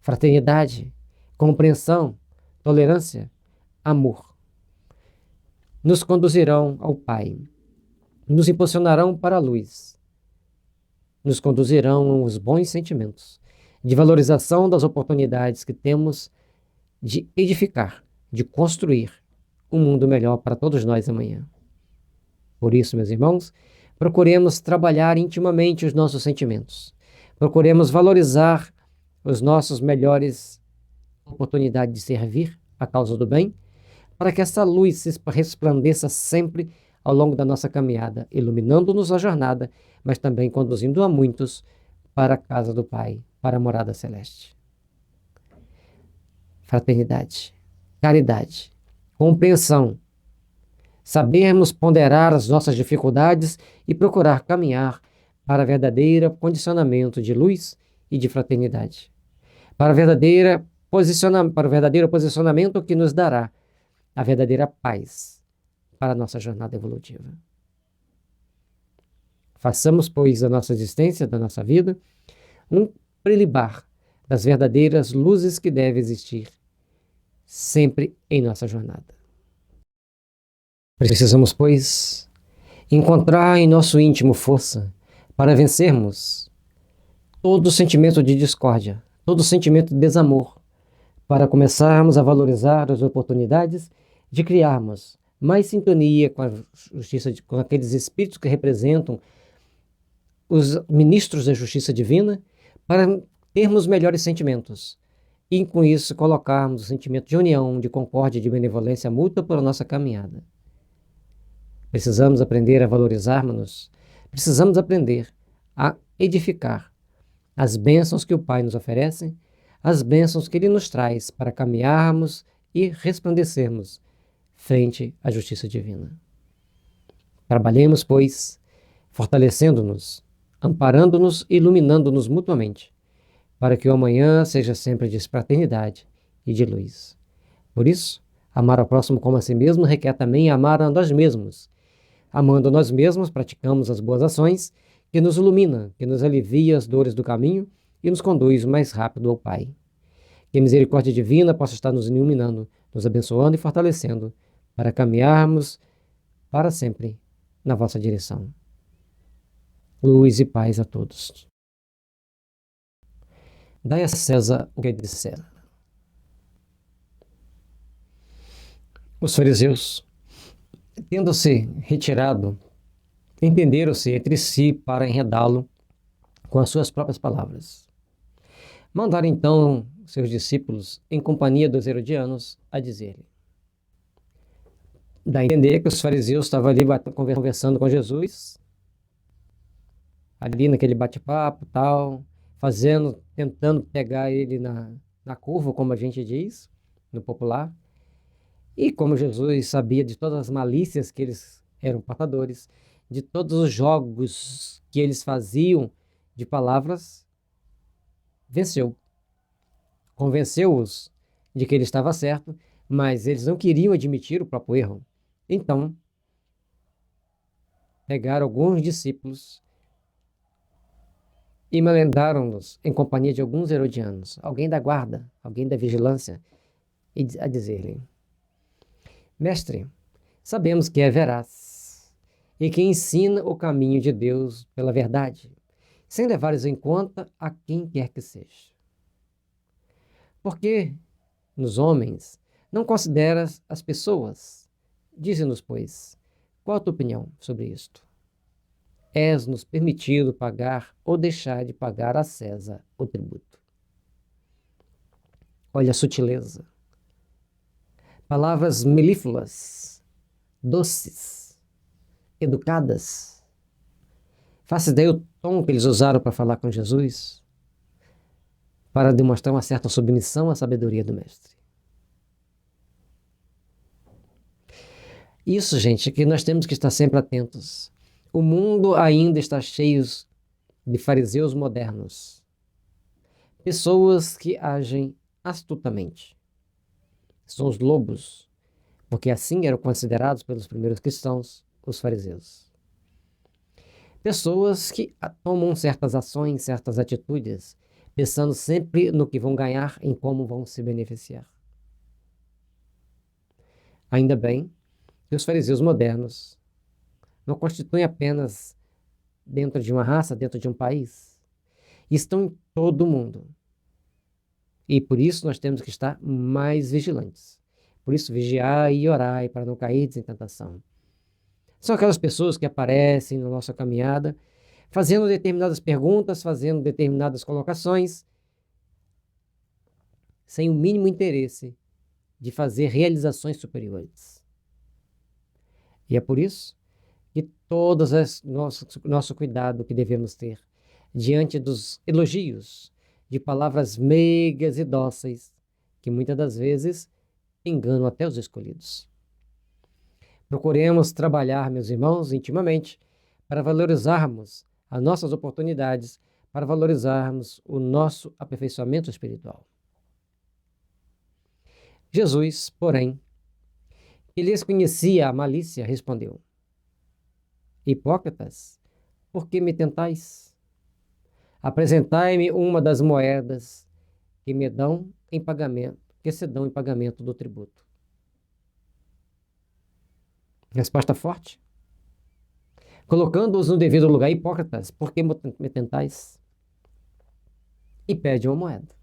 Fraternidade, compreensão, tolerância, amor nos conduzirão ao Pai, nos impulsionarão para a luz, nos conduzirão aos bons sentimentos, de valorização das oportunidades que temos de edificar, de construir um mundo melhor para todos nós amanhã. Por isso, meus irmãos, procuremos trabalhar intimamente os nossos sentimentos. Procuremos valorizar os nossos melhores oportunidades de servir a causa do bem, para que essa luz resplandeça sempre ao longo da nossa caminhada, iluminando-nos a jornada, mas também conduzindo a muitos para a casa do Pai, para a morada celeste. Fraternidade, caridade, compreensão, sabermos ponderar as nossas dificuldades e procurar caminhar para o verdadeiro condicionamento de luz e de fraternidade, para o verdadeiro posicionamento que nos dará a verdadeira paz para a nossa jornada evolutiva. Façamos, pois, da nossa existência, da nossa vida, um prelibar das verdadeiras luzes que devem existir sempre em nossa jornada. Precisamos, pois, encontrar em nosso íntimo força para vencermos todo sentimento de discórdia, todo sentimento de desamor, para começarmos a valorizar as oportunidades de criarmos mais sintonia com a justiça, com aqueles espíritos que representam os ministros da justiça divina, para termos melhores sentimentos e, com isso, colocarmos o sentimento de união, de concórdia, de benevolência mútua para a nossa caminhada. Precisamos aprender a valorizarmos-nos, precisamos aprender a edificar as bênçãos que o Pai nos oferece, as bênçãos que Ele nos traz para caminharmos e resplandecermos frente à justiça divina. Trabalhemos, pois, fortalecendo-nos, amparando-nos e iluminando-nos mutuamente, para que o amanhã seja sempre de fraternidade e de luz. Por isso, amar ao próximo como a si mesmo requer também amar a nós mesmos. Amando a nós mesmos, praticamos as boas ações que nos ilumina, que nos alivia as dores do caminho e nos conduz mais rápido ao Pai. Que a misericórdia divina possa estar nos iluminando, nos abençoando e fortalecendo, para caminharmos para sempre na vossa direção. Luz e paz a todos. Dai a César o que é de César. Os fariseus, tendo-se retirado, entenderam-se entre si para enredá-lo com as suas próprias palavras. Mandaram então seus discípulos, em companhia dos herodianos, a dizer-lhe. Dá a entender que os fariseus estavam ali conversando com Jesus, ali naquele bate-papo, tal, tentando pegar ele na curva, como a gente diz, no popular. E como Jesus sabia de todas as malícias que eles eram portadores, de todos os jogos que eles faziam de palavras, venceu. Convenceu-os de que ele estava certo, mas eles não queriam admitir o próprio erro. Então, pegaram alguns discípulos e melendaram-nos em companhia de alguns herodianos, alguém da guarda, alguém da vigilância, e a dizer-lhe: Mestre, sabemos que é veraz e que ensina o caminho de Deus pela verdade, sem levares em conta a quem quer que seja. Porque nos homens não consideras as pessoas? Dize-nos, pois, qual a tua opinião sobre isto? És-nos permitido pagar ou deixar de pagar a César o tributo. Olha a sutileza. Palavras melífluas, doces, educadas. Faça ideia o tom que eles usaram para falar com Jesus. para demonstrar uma certa submissão à sabedoria do mestre. Isso, gente, que nós temos que estar sempre atentos. O mundo ainda está cheio de fariseus modernos. Pessoas que agem astutamente. São os lobos, porque assim eram considerados pelos primeiros cristãos, os fariseus. Pessoas que tomam certas ações, certas atitudes, pensando sempre no que vão ganhar, em como vão se beneficiar. Ainda bem que os fariseus modernos não constituem apenas dentro de uma raça, dentro de um país. Estão em todo o mundo. E por isso nós temos que estar mais vigilantes. Por isso, vigiai e orai para não cair em tentação. São aquelas pessoas que aparecem na nossa caminhada, fazendo determinadas perguntas, fazendo determinadas colocações, sem o mínimo interesse de fazer realizações superiores. E é por isso que todo nosso cuidado que devemos ter diante dos elogios de palavras meigas e dóceis, que muitas das vezes enganam até os escolhidos. Procuremos trabalhar, meus irmãos, intimamente, para valorizarmos as nossas oportunidades, para valorizarmos o nosso aperfeiçoamento espiritual. Jesus, porém, que lhes conhecia a malícia, respondeu: Hipócritas, por que me tentais? Apresentai-me uma das moedas que me dão em pagamento, que se dão em pagamento do tributo. Resposta forte. Colocando-os no devido lugar, hipócritas, por que me tentais? E pede uma moeda.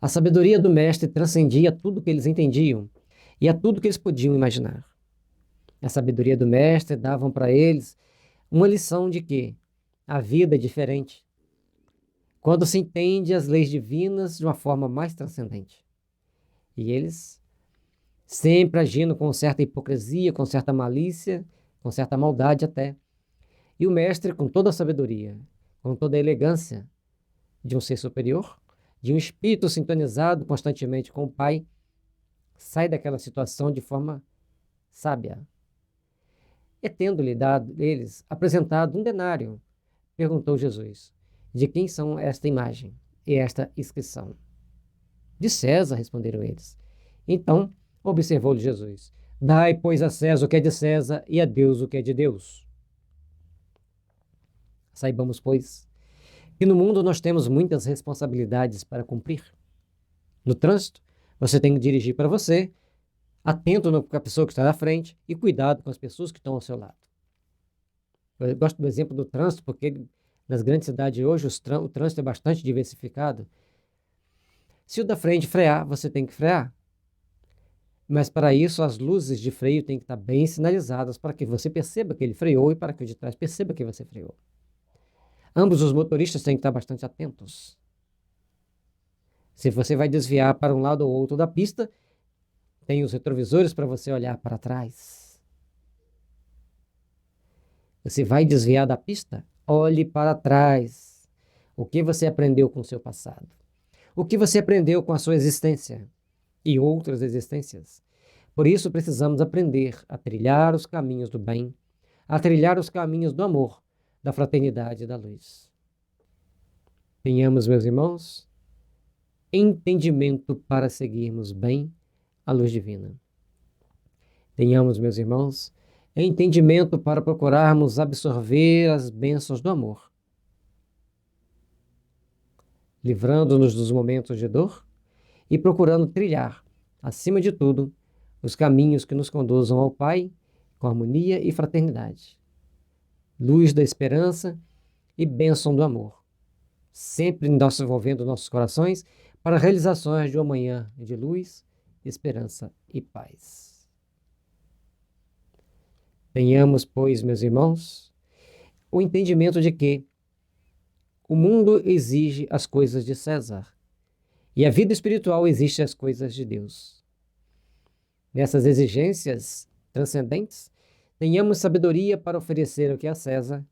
A sabedoria do mestre transcendia tudo que eles entendiam e a tudo que eles podiam imaginar. A sabedoria do mestre dava para eles uma lição de que a vida é diferente quando se entende as leis divinas de uma forma mais transcendente. E eles, sempre agindo com certa hipocrisia, com certa malícia, com certa maldade até. E o mestre, com toda a sabedoria, com toda a elegância de um ser superior, de um espírito sintonizado constantemente com o Pai, sai daquela situação de forma sábia. E tendo-lhe eles apresentado um denário, perguntou Jesus: de quem são esta imagem e esta inscrição? De César, responderam eles. Então, observou-lhe Jesus: dai, pois, a César o que é de César e a Deus o que é de Deus. Saibamos, pois, que no mundo nós temos muitas responsabilidades para cumprir. No trânsito, você tem que dirigir para você, atento com a pessoa que está na frente e cuidado com as pessoas que estão ao seu lado. Eu gosto do exemplo do trânsito, porque nas grandes cidades hoje o trânsito é bastante diversificado. Se o da frente frear, você tem que frear. Mas para isso as luzes de freio têm que estar bem sinalizadas para que você perceba que ele freou e para que o de trás perceba que você freou. Ambos os motoristas têm que estar bastante atentos. Se você vai desviar para um lado ou outro da pista, tem os retrovisores para você olhar para trás. Você vai desviar da pista? Olhe para trás. O que você aprendeu com o seu passado? O que você aprendeu com a sua existência e outras existências? Por isso precisamos aprender a trilhar os caminhos do bem, a trilhar os caminhos do amor, da fraternidade e da luz. Tenhamos, meus irmãos, entendimento para seguirmos bem a luz divina. Tenhamos, meus irmãos, entendimento para procurarmos absorver as bênçãos do amor, livrando-nos dos momentos de dor e procurando trilhar, acima de tudo, os caminhos que nos conduzam ao Pai com harmonia e fraternidade. Luz da esperança e bênção do amor, sempre envolvendo nossos corações para realizações de uma manhã de luz, esperança e paz. Tenhamos, pois, meus irmãos, o entendimento de que o mundo exige as coisas de César e a vida espiritual exige as coisas de Deus. Nessas exigências transcendentes, tenhamos sabedoria para oferecer o que é a César,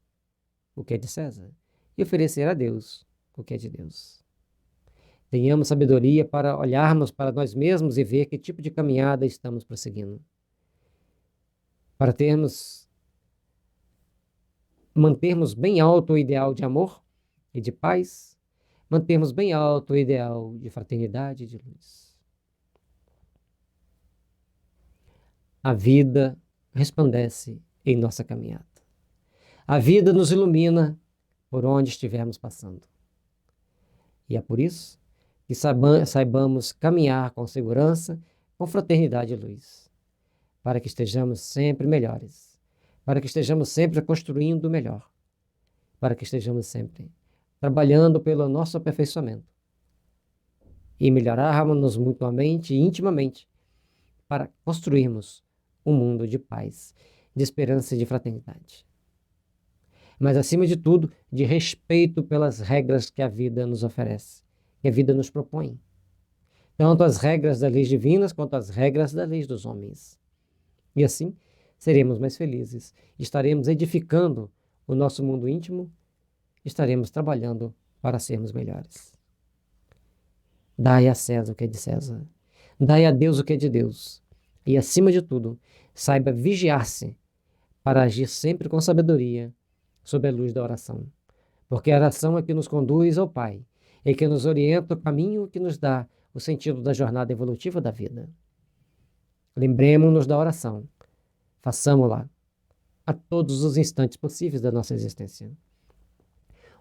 o que é de César, e oferecer a Deus o que é de Deus. Tenhamos sabedoria para olharmos para nós mesmos e ver que tipo de caminhada estamos prosseguindo. Para mantermos bem alto o ideal de amor e de paz, mantermos bem alto o ideal de fraternidade e de luz. A vida resplandece em nossa caminhada. A vida nos ilumina por onde estivermos passando. E é por isso que saibamos caminhar com segurança, com fraternidade e luz, para que estejamos sempre melhores, para que estejamos sempre construindo o melhor, para que estejamos sempre trabalhando pelo nosso aperfeiçoamento e melhorarmos mutuamente e intimamente para construirmos um mundo de paz, de esperança e de fraternidade. Mas, acima de tudo, de respeito pelas regras que a vida nos oferece, que a vida nos propõe. Tanto as regras das leis divinas quanto as regras das leis dos homens. E assim, seremos mais felizes, estaremos edificando o nosso mundo íntimo, estaremos trabalhando para sermos melhores. Dai a César o que é de César, dai a Deus o que é de Deus, e acima de tudo, saiba vigiar-se para agir sempre com sabedoria sob a luz da oração, porque a oração é que nos conduz ao Pai, é que nos orienta o caminho que nos dá o sentido da jornada evolutiva da vida. Lembremos-nos da oração, façamo-la a todos os instantes possíveis da nossa existência.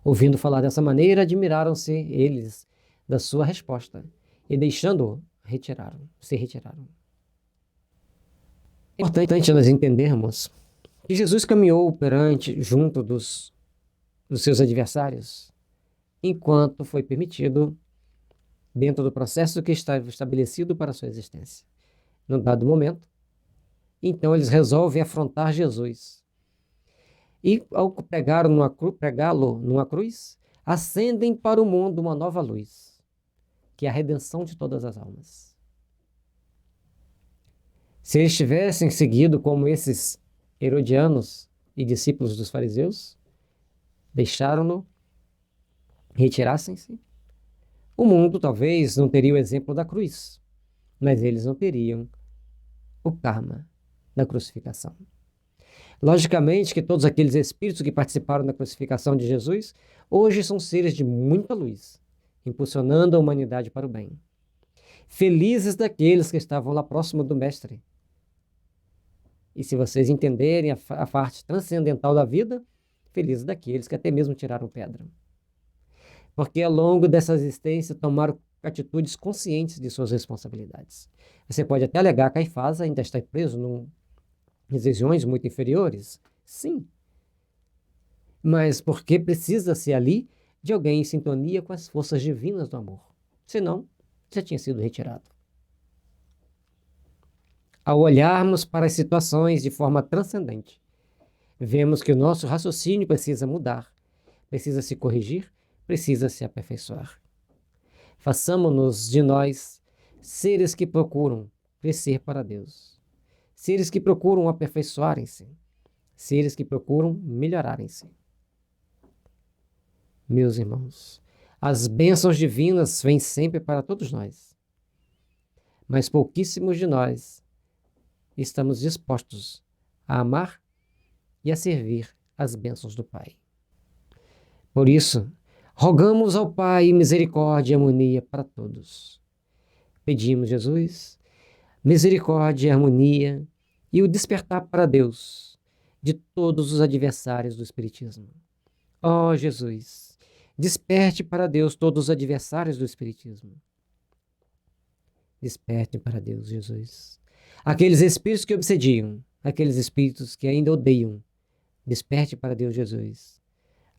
Ouvindo falar dessa maneira, admiraram-se eles da sua resposta e, deixando-o, se retiraram. É importante nós entendermos que Jesus caminhou junto dos seus adversários, enquanto foi permitido, dentro do processo que estava estabelecido para a sua existência. Num dado momento, então eles resolvem afrontar Jesus. E, ao pregá-lo numa cruz, acendem para o mundo uma nova luz, que é a redenção de todas as almas. Se eles tivessem seguido como esses herodianos e discípulos dos fariseus, deixaram-no, retirassem-se, o mundo talvez não teria o exemplo da cruz, mas eles não teriam o karma da crucificação. Logicamente que todos aqueles espíritos que participaram da crucificação de Jesus, hoje são seres de muita luz, impulsionando a humanidade para o bem. Felizes daqueles que estavam lá próximo do Mestre. E se vocês entenderem a parte transcendental da vida, felizes daqueles que até mesmo tiraram pedra. Porque ao longo dessa existência tomaram atitudes conscientes de suas responsabilidades. Você pode até alegar que Caifás ainda está preso em regiões muito inferiores. Sim. Mas porque precisa-se ali de alguém em sintonia com as forças divinas do amor. Senão, já tinha sido retirado. Ao olharmos para as situações de forma transcendente, vemos que o nosso raciocínio precisa mudar, precisa se corrigir, precisa se aperfeiçoar. Façamo-nos de nós seres que procuram crescer para Deus, seres que procuram aperfeiçoarem-se, seres que procuram melhorarem-se. Meus irmãos, as bênçãos divinas vêm sempre para todos nós, mas pouquíssimos de nós estamos dispostos a amar e a servir as bênçãos do Pai. Por isso, rogamos ao Pai misericórdia e harmonia para todos. Pedimos, Jesus, misericórdia e harmonia e o despertar para Deus de todos os adversários do Espiritismo. Ó Jesus, desperte para Deus todos os adversários do Espiritismo. Desperte para Deus, Jesus. Aqueles espíritos que obsediam, aqueles espíritos que ainda odeiam, desperte para Deus, Jesus.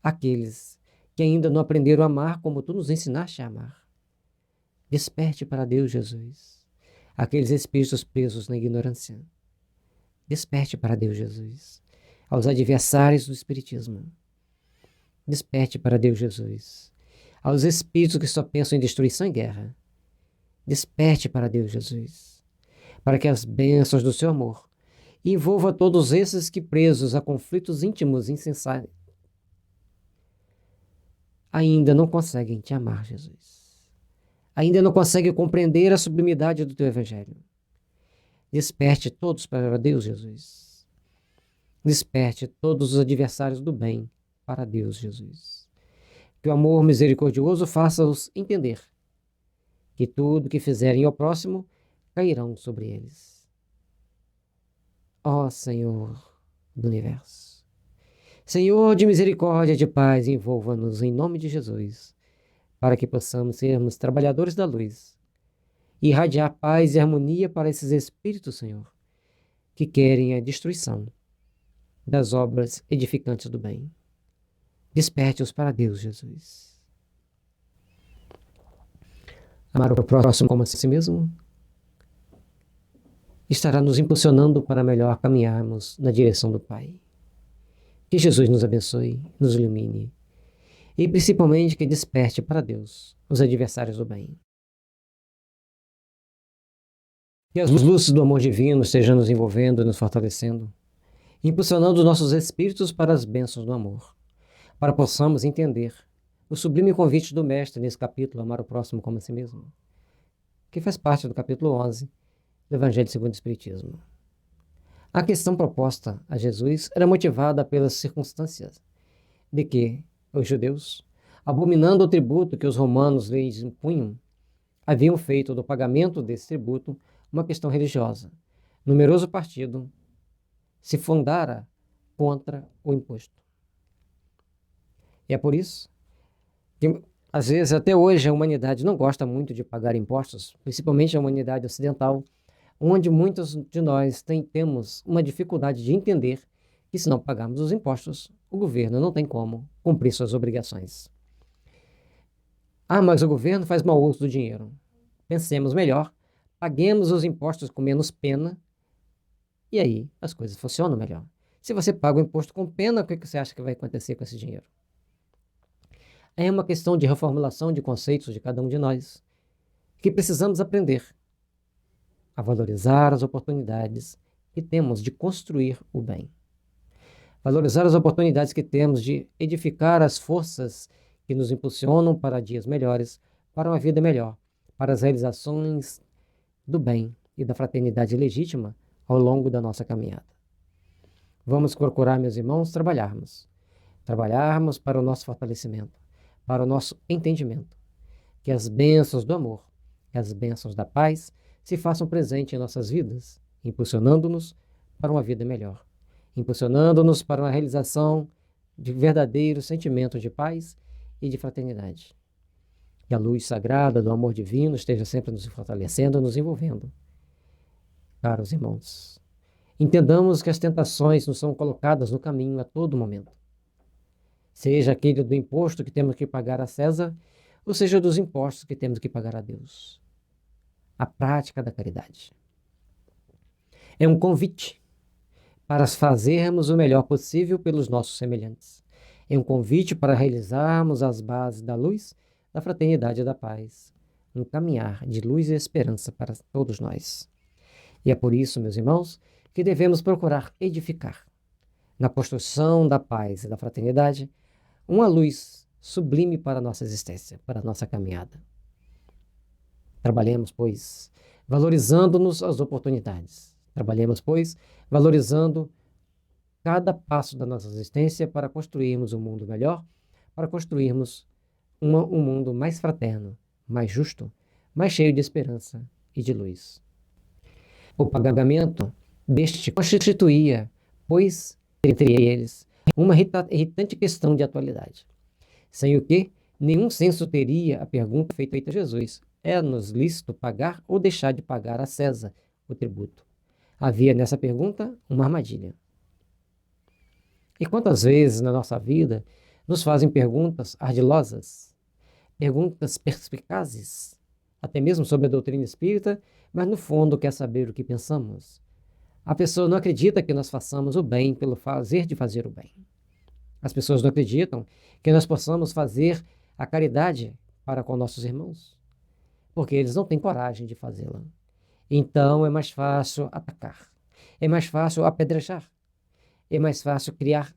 Aqueles que ainda não aprenderam a amar como tu nos ensinaste a amar. Desperte para Deus, Jesus. Aqueles espíritos presos na ignorância. Desperte para Deus, Jesus. Aos adversários do Espiritismo. Desperte para Deus, Jesus. Aos espíritos que só pensam em destruição e guerra. Desperte para Deus, Jesus. Para que as bênçãos do seu amor envolva todos esses que presos a conflitos íntimos insensatos, ainda não conseguem te amar, Jesus. Ainda não conseguem compreender a sublimidade do teu evangelho. Desperte todos para Deus, Jesus. Desperte todos os adversários do bem para Deus, Jesus. Que o amor misericordioso faça-os entender que tudo que fizerem ao próximo cairão sobre eles. Ó Senhor do universo, Senhor de misericórdia e de paz, envolva-nos em nome de Jesus, para que possamos sermos trabalhadores da luz e irradiar paz e harmonia para esses espíritos, Senhor, que querem a destruição das obras edificantes do bem. Desperte-os para Deus, Jesus. Amar o próximo como a si mesmo estará nos impulsionando para melhor caminharmos na direção do Pai. Que Jesus nos abençoe, nos ilumine e principalmente que desperte para Deus os adversários do bem. Que as luzes do amor divino estejam nos envolvendo e nos fortalecendo, impulsionando os nossos espíritos para as bênçãos do amor, para possamos entender o sublime convite do Mestre nesse capítulo, amar o próximo como a si mesmo, que faz parte do capítulo 11 do Evangelho segundo o Espiritismo. A questão proposta a Jesus era motivada pelas circunstâncias de que os judeus, abominando o tributo que os romanos lhes impunham, haviam feito do pagamento desse tributo uma questão religiosa. Numeroso partido se fundara contra o imposto. E é por isso que, às vezes, até hoje, a humanidade não gosta muito de pagar impostos, principalmente a humanidade ocidental, onde muitos de nós temos uma dificuldade de entender que, se não pagarmos os impostos, o governo não tem como cumprir suas obrigações. Ah, mas o governo faz mau uso do dinheiro. Pensemos melhor, paguemos os impostos com menos pena, e aí as coisas funcionam melhor. Se você paga o imposto com pena, o que você acha que vai acontecer com esse dinheiro? É uma questão de reformulação de conceitos de cada um de nós, que precisamos aprender a valorizar as oportunidades que temos de construir o bem. Valorizar as oportunidades que temos de edificar as forças que nos impulsionam para dias melhores, para uma vida melhor, para as realizações do bem e da fraternidade legítima ao longo da nossa caminhada. Vamos procurar, meus irmãos, trabalharmos para o nosso fortalecimento, para o nosso entendimento, que as bênçãos do amor, que as bênçãos da paz se façam presente em nossas vidas, impulsionando-nos para uma vida melhor, impulsionando-nos para uma realização de verdadeiro sentimento de paz e de fraternidade. Que a luz sagrada do amor divino esteja sempre nos fortalecendo, nos envolvendo. Caros irmãos, entendamos que as tentações nos são colocadas no caminho a todo momento. Seja aquele do imposto que temos que pagar a César, ou seja dos impostos que temos que pagar a Deus. A prática da caridade é um convite para fazermos o melhor possível pelos nossos semelhantes. É um convite para realizarmos as bases da luz, da fraternidade e da paz. Um caminhar de luz e esperança para todos nós. E é por isso, meus irmãos, que devemos procurar edificar, na construção da paz e da fraternidade, uma luz sublime para a nossa existência, para a nossa caminhada. Trabalhemos, pois, valorizando-nos as oportunidades. Trabalhemos, pois, valorizando cada passo da nossa existência para construirmos um mundo melhor, para construirmos um mundo mais fraterno, mais justo, mais cheio de esperança e de luz. O pagamento deste constituía, pois, entre eles, uma irritante questão de atualidade, sem o que nenhum senso teria a pergunta feita a Jesus: é-nos lícito pagar ou deixar de pagar a César o tributo? Havia nessa pergunta uma armadilha. E quantas vezes na nossa vida nos fazem perguntas ardilosas, perguntas perspicazes, até mesmo sobre a doutrina espírita, mas no fundo quer saber o que pensamos. A pessoa não acredita que nós façamos o bem pelo fazer de fazer o bem. As pessoas não acreditam que nós possamos fazer a caridade para com nossos irmãos, porque eles não têm coragem de fazê-la. Então é mais fácil atacar, é mais fácil apedrejar, é mais fácil criar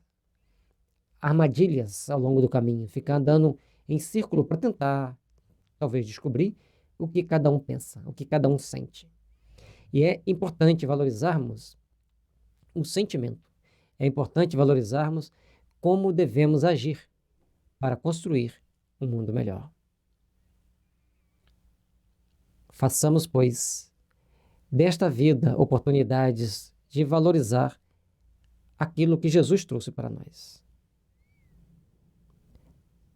armadilhas ao longo do caminho, ficar andando em círculo para tentar, talvez, descobrir o que cada um pensa, o que cada um sente. E é importante valorizarmos o sentimento. É importante valorizarmos como devemos agir para construir um mundo melhor. Façamos, pois, desta vida oportunidades de valorizar aquilo que Jesus trouxe para nós.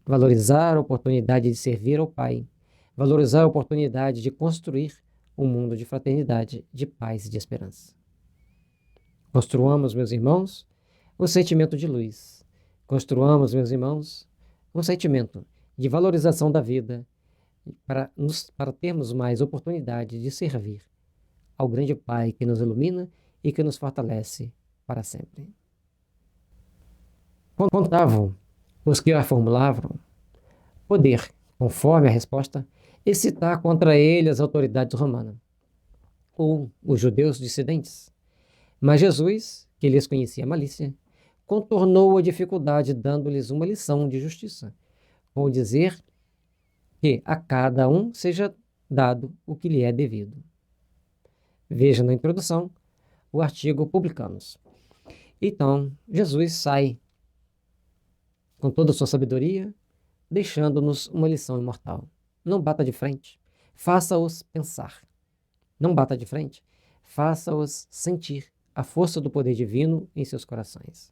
Valorizar a oportunidade de servir ao Pai. Valorizar a oportunidade de construir um mundo de fraternidade, de paz e de esperança. Construamos, meus irmãos, um sentimento de luz. Construamos, meus irmãos, um sentimento de valorização da vida para termos mais oportunidade de servir ao grande Pai que nos ilumina e que nos fortalece para sempre. Contavam os que a formulavam poder, conforme a resposta, excitar contra ele as autoridades romanas ou os judeus dissidentes. Mas Jesus, que lhes conhecia a malícia, contornou a dificuldade dando-lhes uma lição de justiça, com dizer que a cada um seja dado o que lhe é devido. Veja na introdução o artigo Publicanos. Então, Jesus sai com toda a sua sabedoria, deixando-nos uma lição imortal. Não bata de frente, faça-os pensar. Não bata de frente, faça-os sentir a força do poder divino em seus corações.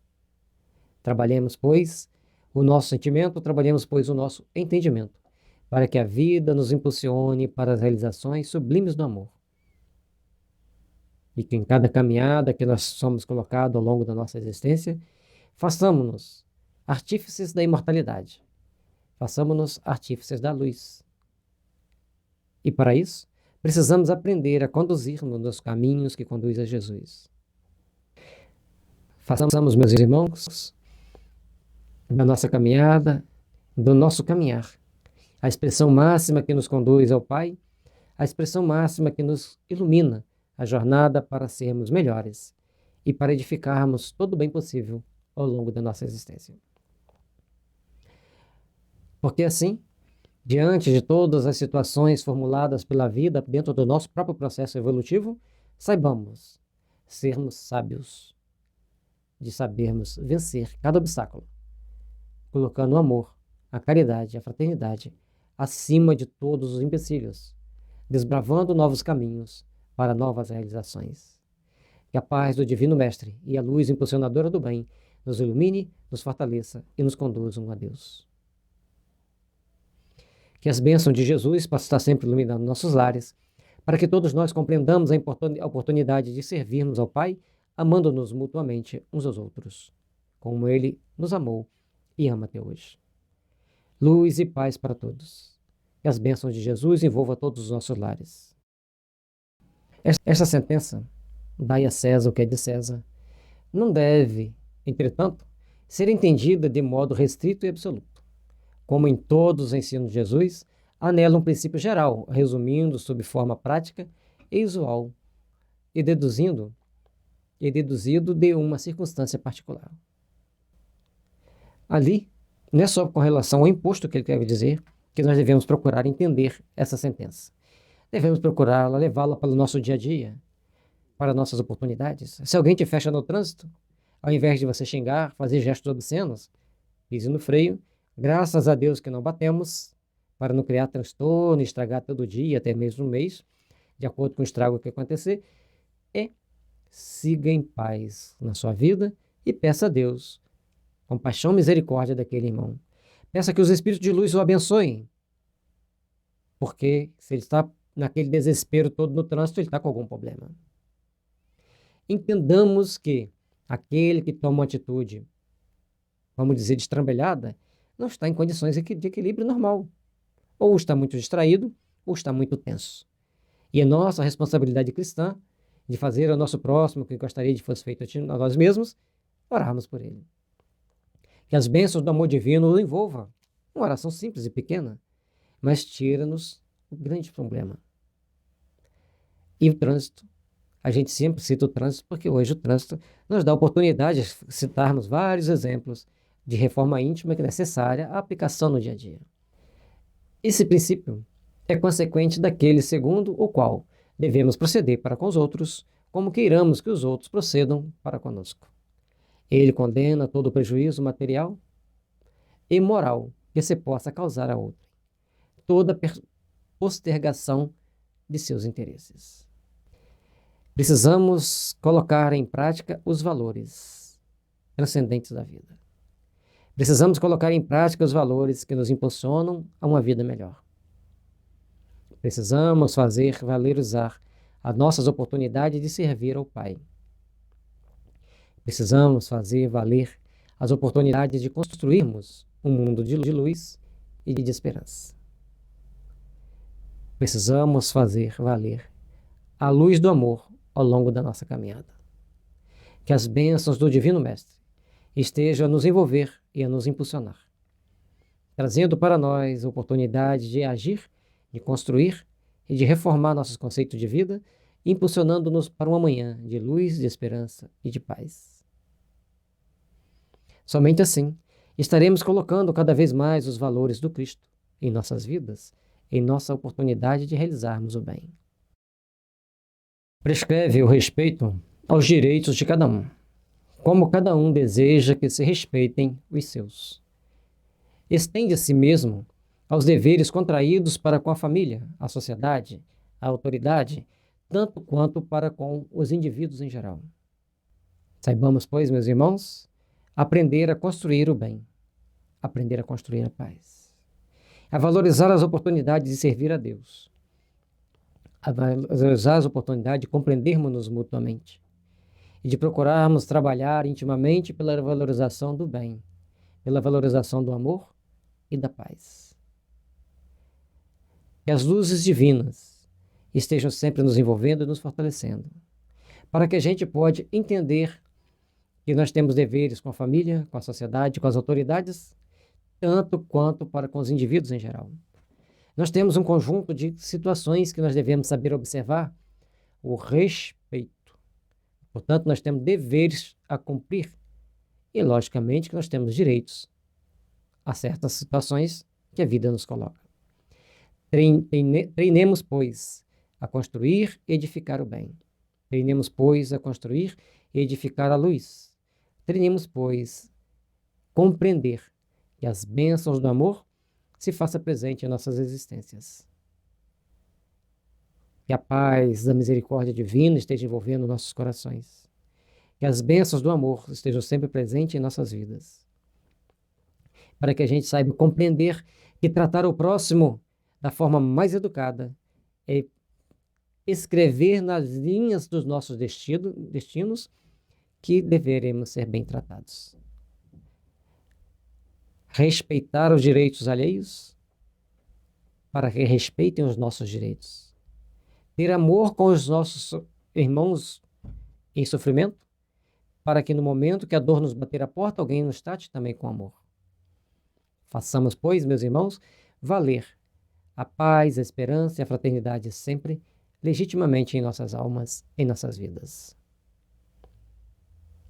Trabalhemos, pois, o nosso sentimento, trabalhemos, pois, o nosso entendimento, para que a vida nos impulsione para as realizações sublimes do amor. E que em cada caminhada que nós somos colocados ao longo da nossa existência, façamos-nos artífices da imortalidade. Façamos-nos artífices da luz. E para isso, precisamos aprender a conduzir-nos nos caminhos que conduzem a Jesus. Façamos, meus irmãos, da nossa caminhada, do nosso caminhar, a expressão máxima que nos conduz ao Pai, a expressão máxima que nos ilumina a jornada para sermos melhores e para edificarmos todo o bem possível ao longo da nossa existência. Porque assim, diante de todas as situações formuladas pela vida dentro do nosso próprio processo evolutivo, saibamos sermos sábios, de sabermos vencer cada obstáculo, colocando o amor, a caridade, a fraternidade acima de todos os empecilhos, desbravando novos caminhos para novas realizações. Que a paz do Divino Mestre e a luz impulsionadora do bem nos ilumine, nos fortaleça e nos conduzam a Deus. Que as bênçãos de Jesus possam estar sempre iluminando nossos lares, para que todos nós compreendamos a oportunidade de servirmos ao Pai, amando-nos mutuamente uns aos outros, como Ele nos amou e ama até hoje. Luz e paz para todos. Que as bênçãos de Jesus envolvam todos os nossos lares. Esta sentença, dai a César o que é de César, não deve, entretanto, ser entendida de modo restrito e absoluto. Como em todos os ensinos de Jesus, há nela um princípio geral, resumindo sob forma prática e usual, e deduzido de uma circunstância particular. Ali, não é só com relação ao imposto que ele quer dizer que nós devemos procurar entender essa sentença. Devemos procurá-la, levá-la para o nosso dia a dia, para nossas oportunidades. Se alguém te fecha no trânsito, ao invés de você xingar, fazer gestos obscenos, pise no freio. Graças a Deus que não batemos, para não criar transtorno, estragar todo dia, até mesmo um mês, de acordo com o estrago que acontecer, siga em paz na sua vida e peça a Deus compaixão e misericórdia daquele irmão. Peça que os espíritos de luz o abençoem, porque se ele está naquele desespero todo no trânsito, ele está com algum problema. Entendamos que aquele que toma uma atitude, vamos dizer, destrambelhada, não está em condições de equilíbrio normal. Ou está muito distraído, ou está muito tenso. E é nossa responsabilidade cristã de fazer ao nosso próximo o que gostaria de fosse feito a nós mesmos, orarmos por ele. Que as bênçãos do amor divino o envolvam. Uma oração simples e pequena, mas tira-nos o grande problema. E o trânsito. A gente sempre cita o trânsito porque hoje o trânsito nos dá a oportunidade de citarmos vários exemplos de reforma íntima que é necessária à aplicação no dia a dia. Esse princípio é consequente daquele segundo o qual devemos proceder para com os outros, como queiramos que os outros procedam para conosco. Ele condena todo prejuízo material e moral que se possa causar a outro, toda postergação de seus interesses. Precisamos colocar em prática os valores transcendentes da vida. Precisamos colocar em prática os valores que nos impulsionam a uma vida melhor. Precisamos fazer valorizar as nossas oportunidades de servir ao Pai. Precisamos fazer valer as oportunidades de construirmos um mundo de luz e de esperança. Precisamos fazer valer a luz do amor ao longo da nossa caminhada. Que as bênçãos do Divino Mestre estejam a nos envolver e a nos impulsionar, trazendo para nós a oportunidade de agir, de construir e de reformar nossos conceitos de vida, impulsionando-nos para uma manhã de luz, de esperança e de paz. Somente assim estaremos colocando cada vez mais os valores do Cristo em nossas vidas, em nossa oportunidade de realizarmos o bem. Prescreve o respeito aos direitos de cada um, como cada um deseja que se respeitem os seus. Estende a si mesmo aos deveres contraídos para com a família, a sociedade, a autoridade, tanto quanto para com os indivíduos em geral. Saibamos, pois, meus irmãos, aprender a construir o bem, aprender a construir a paz, a valorizar as oportunidades de servir a Deus, a valorizar as oportunidades de compreendermos-nos mutuamente e de procurarmos trabalhar intimamente pela valorização do bem, pela valorização do amor e da paz. Que as luzes divinas estejam sempre nos envolvendo e nos fortalecendo, para que a gente pode entender que nós temos deveres com a família, com a sociedade, com as autoridades, tanto quanto para com os indivíduos em geral. Nós temos um conjunto de situações que nós devemos saber observar, o respeito. Portanto, nós temos deveres a cumprir e, logicamente, que nós temos direitos a certas situações que a vida nos coloca. Treinemos, pois, a construir e edificar o bem. Treinemos, pois, a construir e edificar a luz. Treinemos, pois, compreender que as bênçãos do amor se faça presente em nossas existências. Que a paz da misericórdia divina esteja envolvendo nossos corações. Que as bênçãos do amor estejam sempre presentes em nossas vidas. Para que a gente saiba compreender que tratar o próximo da forma mais educada é escrever nas linhas dos nossos destinos que deveremos ser bem tratados. Respeitar os direitos alheios para que respeitem os nossos direitos. Ter amor com os nossos irmãos em sofrimento, para que no momento que a dor nos bater à porta, alguém nos trate também com amor. Façamos, pois, meus irmãos, valer a paz, a esperança e a fraternidade sempre, legitimamente em nossas almas, em nossas vidas.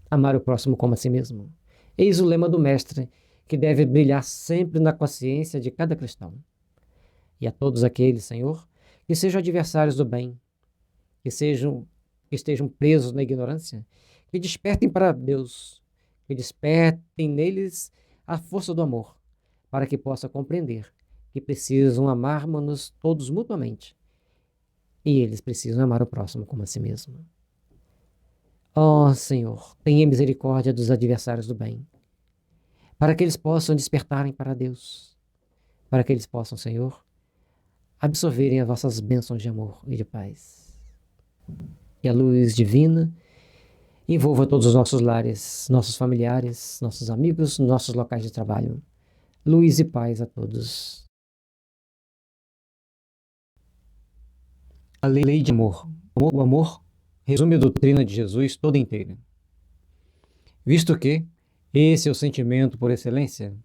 Amar o próximo como a si mesmo. Eis o lema do Mestre, que deve brilhar sempre na consciência de cada cristão. E a todos aqueles, Senhor, que sejam adversários do bem, que estejam presos na ignorância, que despertem para Deus, que despertem neles a força do amor, para que possa compreender que precisam amar-nos todos mutuamente, e eles precisam amar o próximo como a si mesmo. Ó Senhor, tenha misericórdia dos adversários do bem, para que eles possam despertarem para Deus, para que eles possam, Senhor, absorverem as vossas bênçãos de amor e de paz. Que a luz divina envolva todos os nossos lares, nossos familiares, nossos amigos, nossos locais de trabalho. Luz e paz a todos. A lei de amor. O amor resume a doutrina de Jesus toda inteira. Visto que esse é o sentimento por excelência,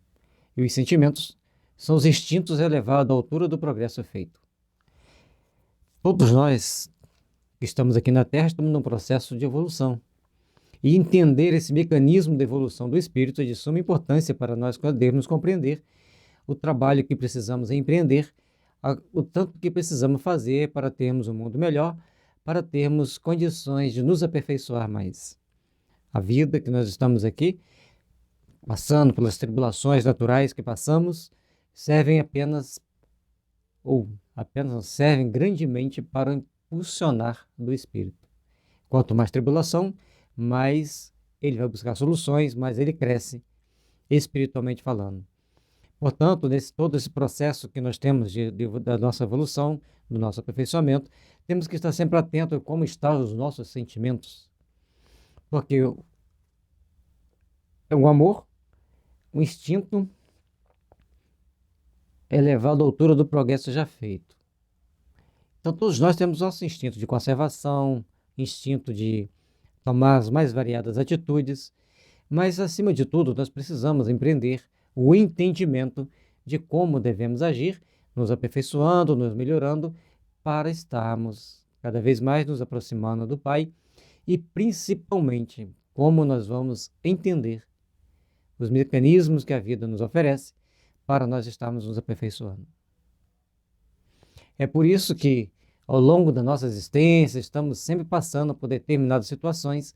e os sentimentos são os instintos elevados à altura do progresso feito. Todos nós que estamos aqui na Terra estamos num processo de evolução. E entender esse mecanismo de evolução do espírito é de suma importância para nós podermos compreender o trabalho que precisamos empreender, o tanto que precisamos fazer para termos um mundo melhor, para termos condições de nos aperfeiçoar mais. A vida que nós estamos aqui, passando pelas tribulações naturais que passamos, servem apenas servem grandemente para impulsionar do espírito. Quanto mais tribulação, mais ele vai buscar soluções, mais ele cresce, espiritualmente falando. Portanto, todo esse processo que nós temos da nossa evolução, do nosso aperfeiçoamento, temos que estar sempre atentos a como estão os nossos sentimentos. Porque o amor, o instinto, é levado à altura do progresso já feito. Então, todos nós temos nosso instinto de conservação, instinto de tomar as mais variadas atitudes, mas, acima de tudo, nós precisamos empreender o entendimento de como devemos agir, nos aperfeiçoando, nos melhorando, para estarmos cada vez mais nos aproximando do Pai e, principalmente, como nós vamos entender os mecanismos que a vida nos oferece para nós estarmos nos aperfeiçoando. É por isso que, ao longo da nossa existência, estamos sempre passando por determinadas situações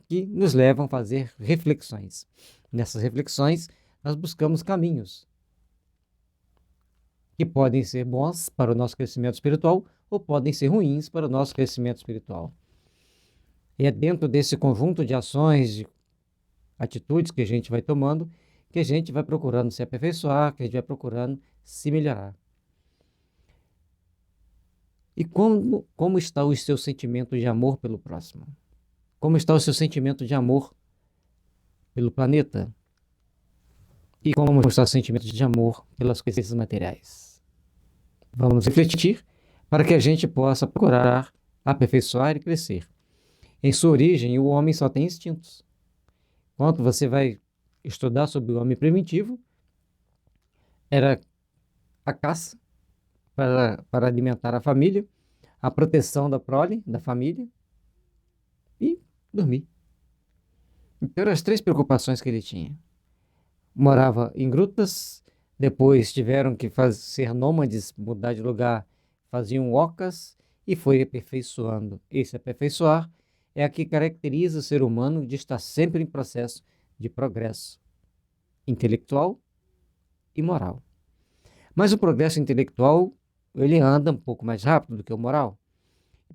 que nos levam a fazer reflexões. Nessas reflexões, nós buscamos caminhos que podem ser bons para o nosso crescimento espiritual ou podem ser ruins para o nosso crescimento espiritual. E é dentro desse conjunto de ações, de atitudes que a gente vai tomando, que a gente vai procurando se aperfeiçoar, que a gente vai procurando se melhorar. E como está o seu sentimento de amor pelo próximo? Como está o seu sentimento de amor pelo planeta? E como está o sentimento de amor pelas coisas materiais? Vamos refletir para que a gente possa procurar aperfeiçoar e crescer. Em sua origem, o homem só tem instintos. Quando você vai estudar sobre o homem primitivo, era a caça para alimentar a família, a proteção da prole, da família e dormir. Então eram as 3 preocupações que ele tinha. Morava em grutas, depois tiveram que ser nômades, mudar de lugar, faziam ocas e foi aperfeiçoando. Esse aperfeiçoar é o que caracteriza o ser humano de estar sempre em processo de progresso intelectual e moral. Mas o progresso intelectual, ele anda um pouco mais rápido do que o moral,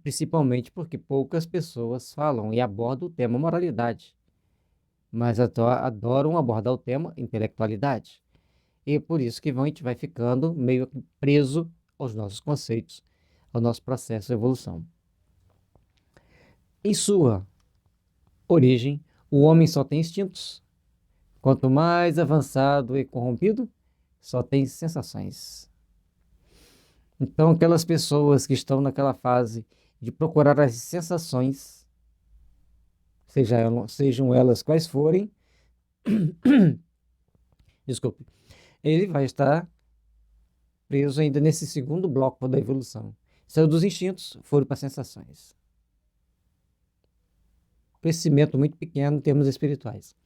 principalmente porque poucas pessoas falam e abordam o tema moralidade, mas adoram abordar o tema intelectualidade. E é por isso que a gente vai ficando meio preso aos nossos conceitos, ao nosso processo de evolução. Em sua origem, o homem só tem instintos. Quanto mais avançado e corrompido, só tem sensações. Então, aquelas pessoas que estão naquela fase de procurar as sensações, sejam elas quais forem, desculpe, ele vai estar preso ainda nesse segundo bloco da evolução. Saiu dos instintos, foram para sensações. Crescimento muito pequeno em termos espirituais.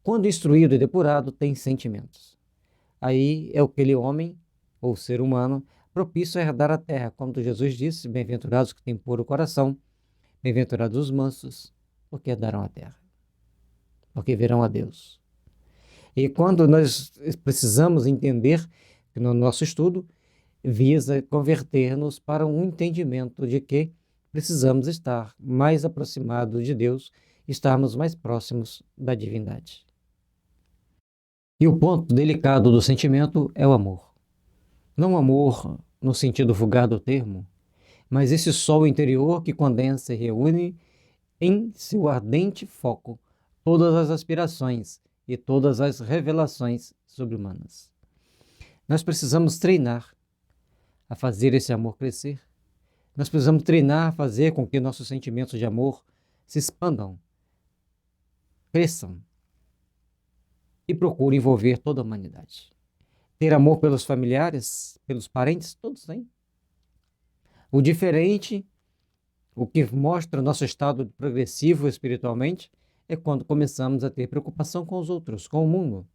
Quando instruído e depurado, tem sentimentos. Aí é aquele homem, ou ser humano, propício a herdar a terra. Como Jesus disse, bem-aventurados que têm puro coração, bem-aventurados os mansos, porque herdarão a terra, porque verão a Deus. E quando nós precisamos entender, que no nosso estudo visa converter-nos para um entendimento de que precisamos estar mais aproximados de Deus, estarmos mais próximos da divindade. E o ponto delicado do sentimento é o amor. Não o amor no sentido vulgar do termo, mas esse sol interior que condensa e reúne em seu ardente foco todas as aspirações e todas as revelações sobre-humanas. Nós precisamos treinar a fazer esse amor crescer. Nós precisamos treinar a fazer com que nossos sentimentos de amor se expandam, cresçam e procurem envolver toda a humanidade. Ter amor pelos familiares, pelos parentes, todos têm. O diferente, o que mostra o nosso estado progressivo espiritualmente, é quando começamos a ter preocupação com os outros, com o mundo,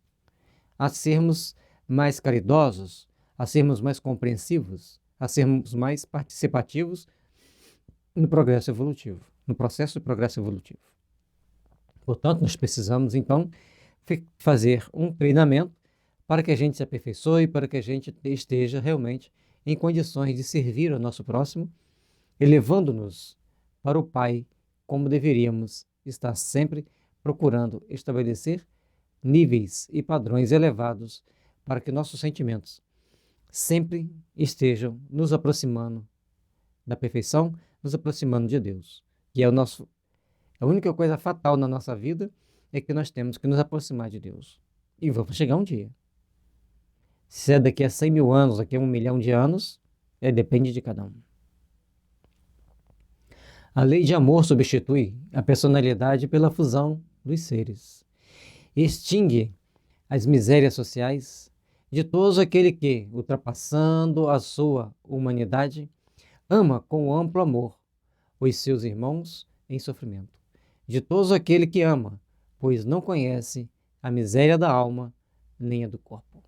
a sermos mais caridosos, a sermos mais compreensivos, a sermos mais participativos no progresso evolutivo, no processo de progresso evolutivo. Portanto, nós precisamos, então, fazer um treinamento para que a gente se aperfeiçoe, para que a gente esteja realmente em condições de servir ao nosso próximo, elevando-nos para o Pai, como deveríamos estar sempre procurando estabelecer níveis e padrões elevados para que nossos sentimentos sempre estejam nos aproximando da perfeição, nos aproximando de Deus, que é a única coisa fatal na nossa vida é que nós temos que nos aproximar de Deus. E vamos chegar um dia. Se é daqui a 100 mil anos, daqui a 1 milhão de anos, depende de cada um. A lei de amor substitui a personalidade pela fusão dos seres. Extingue as misérias sociais, ditoso aquele que, ultrapassando a sua humanidade, ama com amplo amor os seus irmãos em sofrimento. Ditoso aquele que ama, pois não conhece a miséria da alma nem a do corpo.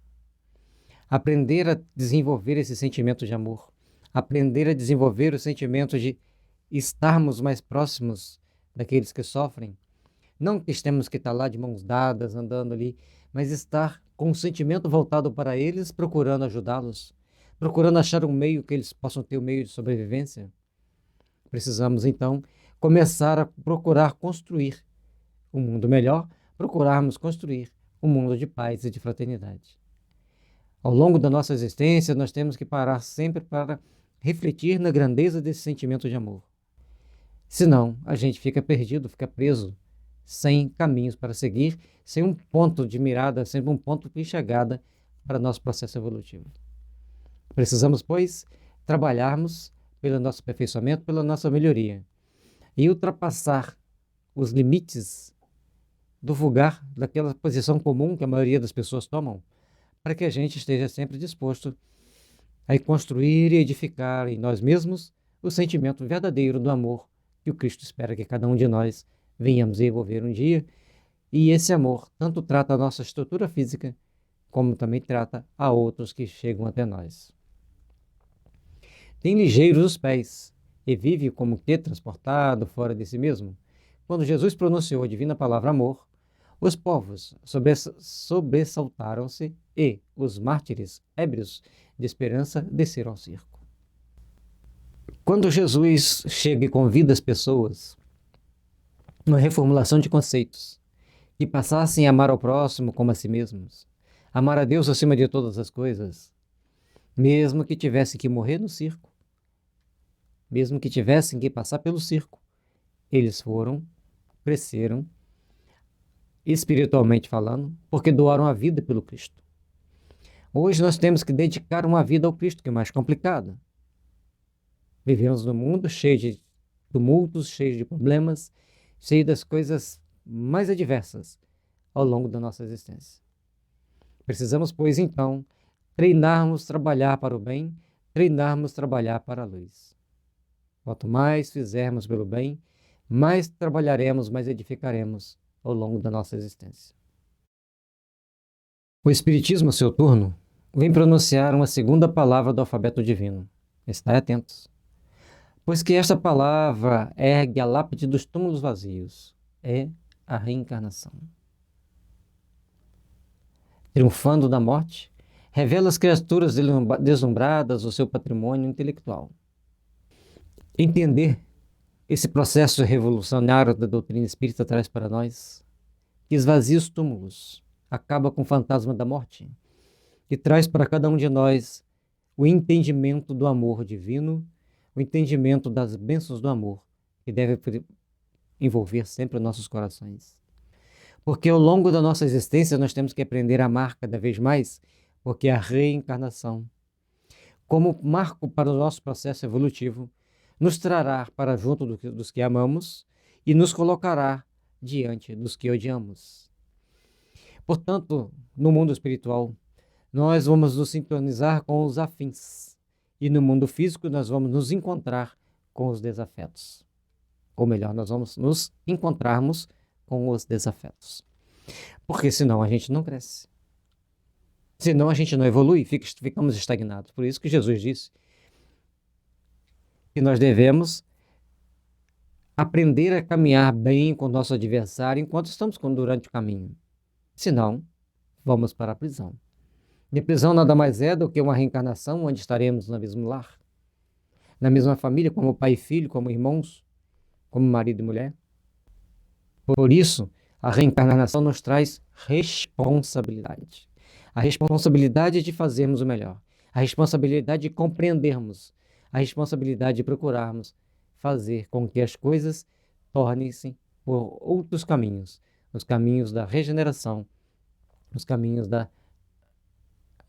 Aprender a desenvolver esse sentimento de amor, aprender a desenvolver o sentimento de estarmos mais próximos daqueles que sofrem, não que temos que estar lá de mãos dadas, andando ali, mas estar com um sentimento voltado para eles, procurando ajudá-los, procurando achar um meio que eles possam ter um meio de sobrevivência. Precisamos, então, começar a procurar construir um mundo melhor, procurarmos construir um mundo de paz e de fraternidade. Ao longo da nossa existência, nós temos que parar sempre para refletir na grandeza desse sentimento de amor. Senão, a gente fica perdido, fica preso, sem caminhos para seguir, sem um ponto de mirada, sem um ponto de chegada para nosso processo evolutivo. Precisamos, pois, trabalharmos pelo nosso aperfeiçoamento, pela nossa melhoria e ultrapassar os limites do vulgar, daquela posição comum que a maioria das pessoas tomam, para que a gente esteja sempre disposto a construir e edificar em nós mesmos o sentimento verdadeiro do amor que o Cristo espera que cada um de nós venhamos a envolver um dia. E esse amor tanto trata a nossa estrutura física, como também trata a outros que chegam até nós. Tem ligeiros os pés, e vive como que transportado fora de si mesmo. Quando Jesus pronunciou a divina palavra amor, os povos sobressaltaram-se e os mártires, ébrios de esperança, desceram ao circo. Quando Jesus chega e convida as pessoas, uma reformulação de conceitos, que passassem a amar ao próximo como a si mesmos, amar a Deus acima de todas as coisas, mesmo que tivessem que morrer no circo, mesmo que tivessem que passar pelo circo, eles cresceram, espiritualmente falando, porque doaram a vida pelo Cristo. Hoje nós temos que dedicar uma vida ao Cristo, que é mais complicado. Vivemos num mundo cheio de tumultos, cheio de problemas, cheio das coisas mais adversas ao longo da nossa existência. Precisamos, pois, então, treinarmos trabalhar para o bem, treinarmos trabalhar para a luz. Quanto mais fizermos pelo bem, mais trabalharemos, mais edificaremos ao longo da nossa existência. O Espiritismo, a seu turno, vem pronunciar uma segunda palavra do alfabeto divino. Estai atentos. Pois que esta palavra ergue a lápide dos túmulos vazios, é a reencarnação. Triunfando da morte, revela às criaturas deslumbradas o seu patrimônio intelectual. Entender esse processo revolucionário da doutrina espírita traz para nós que esvazia os túmulos, acaba com o fantasma da morte e traz para cada um de nós o entendimento do amor divino, o entendimento das bênçãos do amor que deve envolver sempre os nossos corações. Porque ao longo da nossa existência nós temos que aprender a amar cada vez mais, porque a reencarnação, como marco para o nosso processo evolutivo, nos trará para junto dos que amamos e nos colocará diante dos que odiamos. Portanto, no mundo espiritual, nós vamos nos sintonizar com os afins e no mundo físico nós vamos nos encontrar com os desafetos. Ou melhor, nós vamos nos encontrarmos com os desafetos. Porque senão a gente não cresce. Senão a gente não evolui, ficamos estagnados. Por isso que Jesus disse que nós devemos aprender a caminhar bem com o nosso adversário enquanto estamos durante o caminho. Senão, vamos para a prisão. E a prisão nada mais é do que uma reencarnação onde estaremos no mesmo lar, na mesma família, como pai e filho, como irmãos, como marido e mulher. Por isso, a reencarnação nos traz responsabilidade. A responsabilidade de fazermos o melhor. A responsabilidade de compreendermos. A responsabilidade de procurarmos fazer com que as coisas tornem-se por outros caminhos. Os caminhos da regeneração, os caminhos da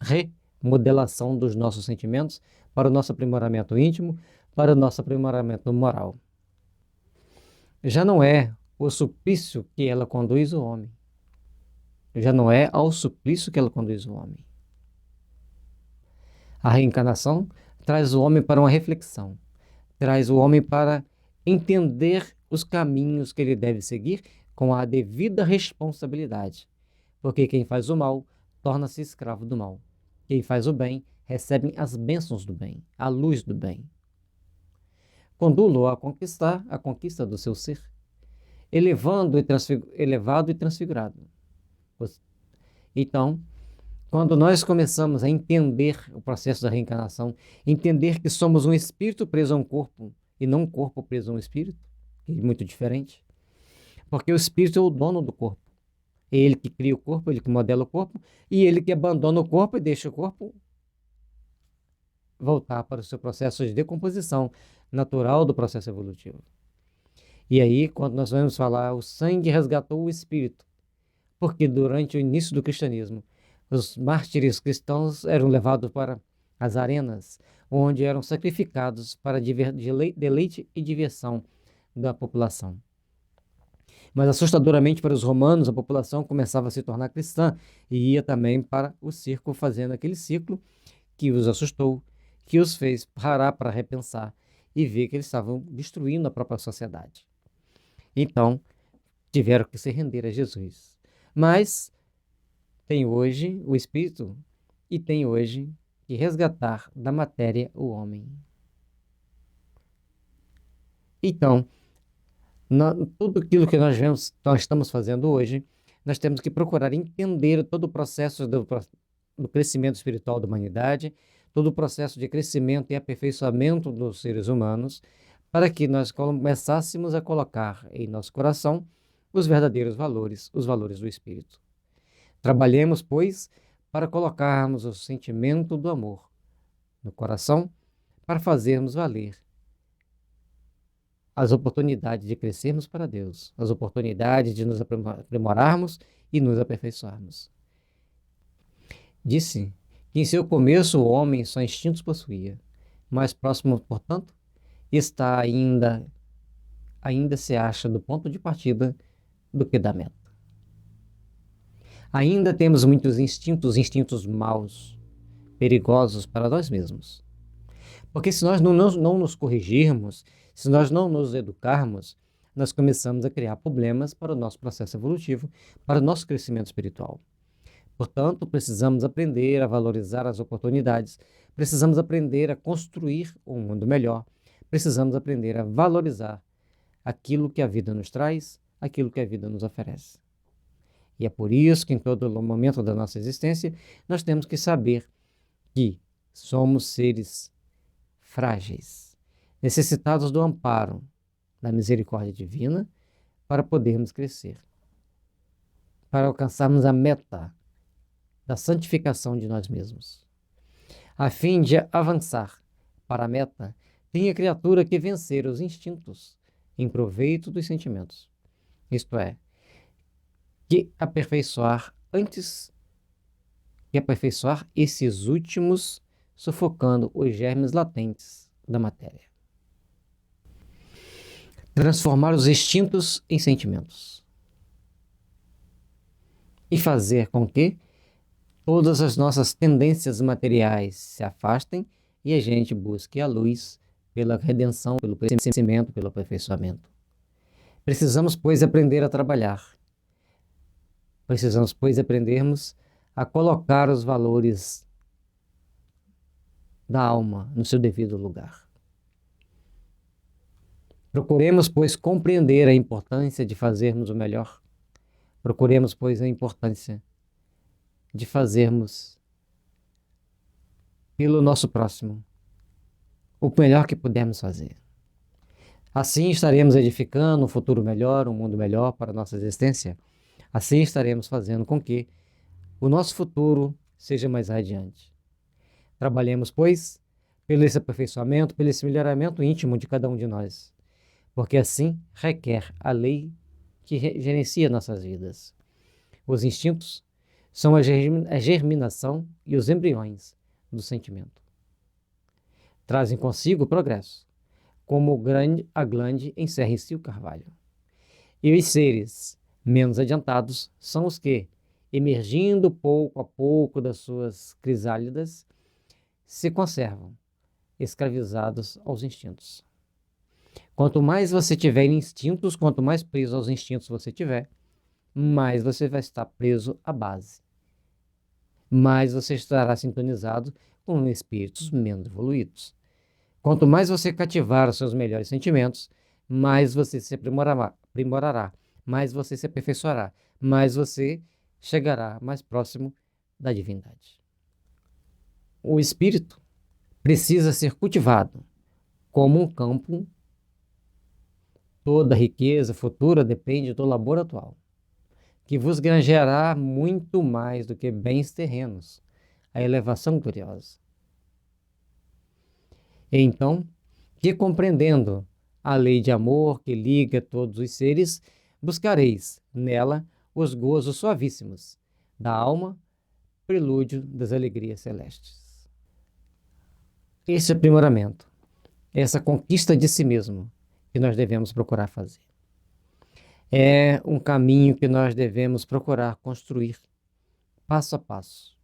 remodelação dos nossos sentimentos para o nosso aprimoramento íntimo, para o nosso aprimoramento moral. Já não é o suplício que ela conduz o homem. Já não é ao suplício que ela conduz o homem. A reencarnação traz o homem para uma reflexão, traz o homem para entender os caminhos que ele deve seguir com a devida responsabilidade. Porque quem faz o mal torna-se escravo do mal. Quem faz o bem recebe as bênçãos do bem, a luz do bem. Condulo a conquistar a conquista do seu ser, elevado e transfigurado. Então, quando nós começamos a entender o processo da reencarnação, entender que somos um espírito preso a um corpo e não um corpo preso a um espírito, que é muito diferente, porque o espírito é o dono do corpo. É ele que cria o corpo, ele que modela o corpo, e ele que abandona o corpo e deixa o corpo voltar para o seu processo de decomposição natural do processo evolutivo. E aí, quando nós vamos falar, o sangue resgatou o espírito, porque durante o início do cristianismo, os mártires cristãos eram levados para as arenas, onde eram sacrificados para deleite e diversão da população. Mas assustadoramente para os romanos, a população começava a se tornar cristã e ia também para o circo, fazendo aquele ciclo que os assustou, que os fez parar para repensar e ver que eles estavam destruindo a própria sociedade. Então, tiveram que se render a Jesus. Mas tem hoje o espírito e tem hoje que resgatar da matéria o homem. Então, tudo aquilo que nós estamos fazendo hoje, nós temos que procurar entender todo o processo do crescimento espiritual da humanidade, todo o processo de crescimento e aperfeiçoamento dos seres humanos, para que nós começássemos a colocar em nosso coração os verdadeiros valores, os valores do Espírito. Trabalhemos, pois, para colocarmos o sentimento do amor no coração, para fazermos valer as oportunidades de crescermos para Deus, as oportunidades de nos aprimorarmos e nos aperfeiçoarmos. Disse que em seu começo o homem só instintos possuía, mais próximo, portanto, está ainda se acha do ponto de partida do que da meta. Ainda temos muitos instintos maus, perigosos para nós mesmos. Porque se nós não nos corrigirmos, se nós não nos educarmos, nós começamos a criar problemas para o nosso processo evolutivo, para o nosso crescimento espiritual. Portanto, precisamos aprender a valorizar as oportunidades, precisamos aprender a construir um mundo melhor, precisamos aprender a valorizar aquilo que a vida nos traz, aquilo que a vida nos oferece. E é por isso que em todo momento da nossa existência, nós temos que saber que somos seres frágeis, necessitados do amparo, da misericórdia divina, para podermos crescer, para alcançarmos a meta da santificação de nós mesmos. A fim de avançar para a meta, tem a criatura que vencer os instintos em proveito dos sentimentos. Isto é, que aperfeiçoar esses últimos, sufocando os germes latentes da matéria. Transformar os instintos em sentimentos. E fazer com que todas as nossas tendências materiais se afastem e a gente busque a luz pela redenção, pelo crescimento, pelo aperfeiçoamento. Precisamos, pois, aprender a trabalhar. Precisamos, pois, aprendermos a colocar os valores da alma no seu devido lugar. Procuremos, pois, compreender a importância de fazermos o melhor. Procuremos, pois, a importância de fazermos pelo nosso próximo o melhor que pudermos fazer. Assim estaremos edificando um futuro melhor, um mundo melhor para a nossa existência. Assim estaremos fazendo com que o nosso futuro seja mais radiante. Trabalhemos, pois, pelo esse aperfeiçoamento, pelo esse melhoramento íntimo de cada um de nós, porque assim requer a lei que gerencia nossas vidas. Os instintos são a germinação e os embriões do sentimento. Trazem consigo o progresso, como a glande encerra em si o carvalho. E os seres menos adiantados são os que, emergindo pouco a pouco das suas crisálidas, se conservam escravizados aos instintos. Quanto mais você tiver instintos, quanto mais preso aos instintos você tiver, mais você vai estar preso à base. Mais você estará sintonizado com espíritos menos evoluídos. Quanto mais você cativar os seus melhores sentimentos, mais você se aprimorará, mais você se aperfeiçoará, mais você chegará mais próximo da divindade. O espírito precisa ser cultivado como um campo. Toda riqueza futura depende do labor atual, que vos granjeará muito mais do que bens terrenos, a elevação gloriosa. Então, que compreendendo a lei de amor que liga todos os seres, buscareis nela os gozos suavíssimos da alma, prelúdio das alegrias celestes. Esse aprimoramento, essa conquista de si mesmo, que nós devemos procurar fazer. É um caminho que nós devemos procurar construir, passo a passo,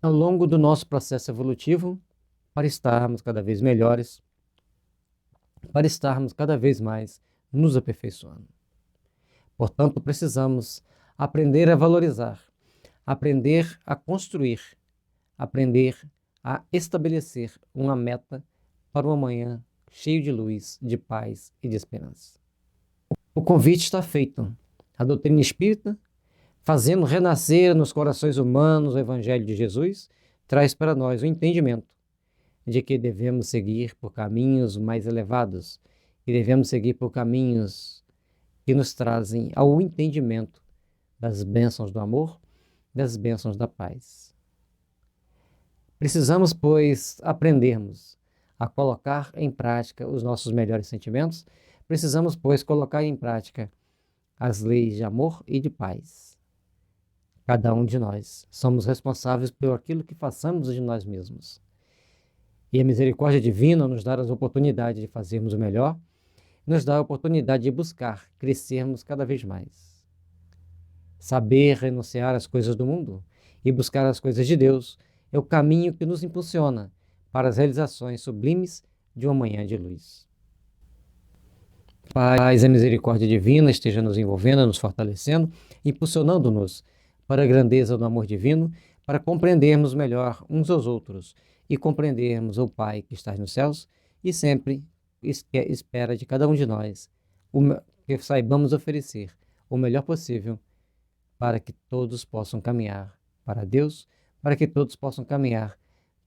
ao longo do nosso processo evolutivo, para estarmos cada vez melhores, para estarmos cada vez mais nos aperfeiçoando. Portanto, precisamos aprender a valorizar, aprender a construir, aprender a estabelecer uma meta para um amanhã cheio de luz, de paz e de esperança. O convite está feito. A doutrina espírita, fazendo renascer nos corações humanos o Evangelho de Jesus, traz para nós o entendimento de que devemos seguir por caminhos mais elevados, que devemos seguir por caminhos que nos trazem ao entendimento das bênçãos do amor, das bênçãos da paz. Precisamos, pois, aprendermos a colocar em prática os nossos melhores sentimentos. Precisamos, pois, colocar em prática as leis de amor e de paz. Cada um de nós somos responsáveis por aquilo que façamos de nós mesmos. E a misericórdia divina nos dá as oportunidades de fazermos o melhor, nos dá a oportunidade de buscar, crescermos cada vez mais. Saber renunciar às coisas do mundo e buscar as coisas de Deus é o caminho que nos impulsiona para as realizações sublimes de uma manhã de luz. Paz e misericórdia divina esteja nos envolvendo, nos fortalecendo, impulsionando-nos para a grandeza do amor divino, para compreendermos melhor uns aos outros e compreendermos o Pai que está nos céus e sempre espera de cada um de nós que saibamos oferecer o melhor possível para que todos possam caminhar para Deus, para que todos possam caminhar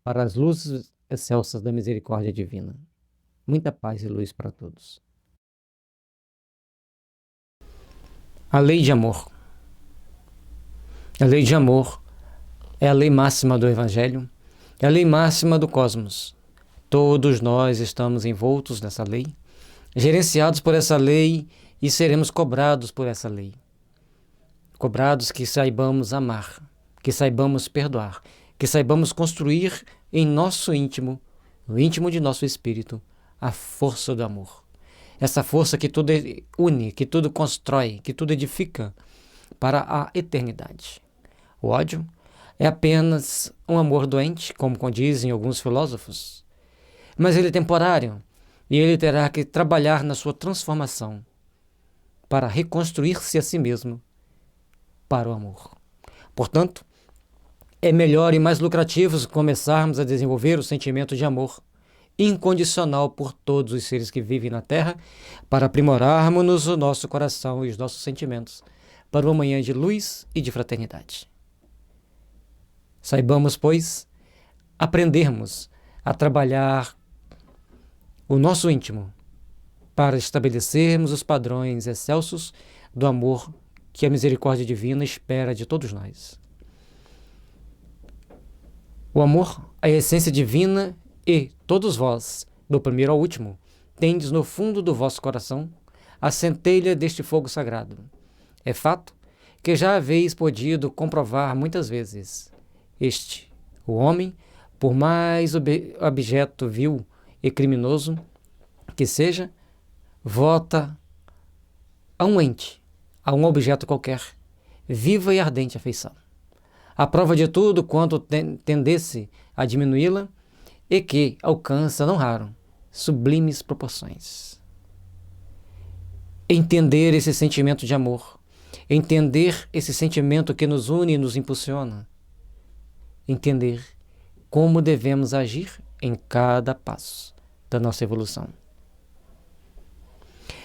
para as luzes excelsas da misericórdia divina. Muita paz e luz para todos. A lei de amor. A lei de amor é a lei máxima do Evangelho, é a lei máxima do cosmos. Todos nós estamos envoltos nessa lei, gerenciados por essa lei e seremos cobrados por essa lei. Cobrados que saibamos amar, que saibamos perdoar, que saibamos construir em nosso íntimo, no íntimo de nosso espírito, a força do amor. Essa força que tudo une, que tudo constrói, que tudo edifica para a eternidade. O ódio é apenas um amor doente, como dizem alguns filósofos, mas ele é temporário e ele terá que trabalhar na sua transformação para reconstruir-se a si mesmo para o amor. Portanto, é melhor e mais lucrativo começarmos a desenvolver o sentimento de amor incondicional por todos os seres que vivem na Terra, para aprimorarmos o nosso coração e os nossos sentimentos para uma manhã de luz e de fraternidade. Saibamos, pois, aprendermos a trabalhar o nosso íntimo para estabelecermos os padrões excelsos do amor que a misericórdia divina espera de todos nós. O amor, a essência divina, e todos vós, do primeiro ao último, tendes no fundo do vosso coração a centelha deste fogo sagrado. É fato que já haveis podido comprovar muitas vezes. O homem, por mais objeto vil e criminoso que seja, vota a um ente, a um objeto qualquer, viva e ardente afeição. A prova de tudo quanto tendesse a diminuí-la e que alcança, não raro, sublimes proporções. Entender esse sentimento de amor, entender esse sentimento que nos une e nos impulsiona, entender como devemos agir em cada passo da nossa evolução.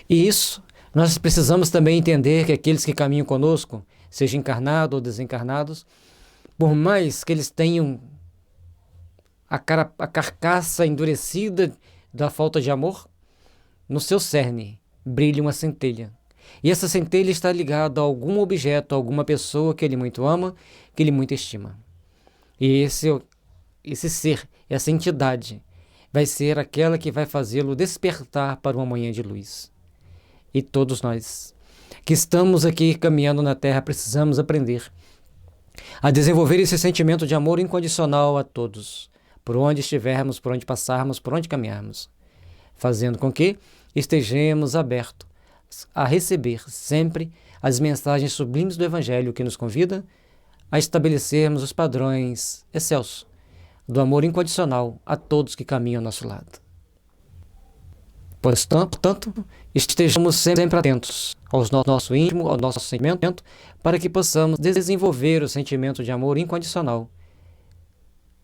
E isso, nós precisamos também entender que aqueles que caminham conosco, sejam encarnados ou desencarnados, por mais que eles tenham a carcaça endurecida da falta de amor, no seu cerne brilha uma centelha. E essa centelha está ligada a algum objeto, a alguma pessoa que ele muito ama, que ele muito estima. E esse ser, essa entidade, vai ser aquela que vai fazê-lo despertar para uma manhã de luz. E todos nós, que estamos aqui caminhando na Terra, precisamos aprender a desenvolver esse sentimento de amor incondicional a todos, por onde estivermos, por onde passarmos, por onde caminharmos, fazendo com que estejamos abertos a receber sempre as mensagens sublimes do Evangelho que nos convida a estabelecermos os padrões excelsos do amor incondicional a todos que caminham ao nosso lado. Portanto, estejamos sempre atentos ao nosso íntimo, ao nosso sentimento, para que possamos desenvolver o sentimento de amor incondicional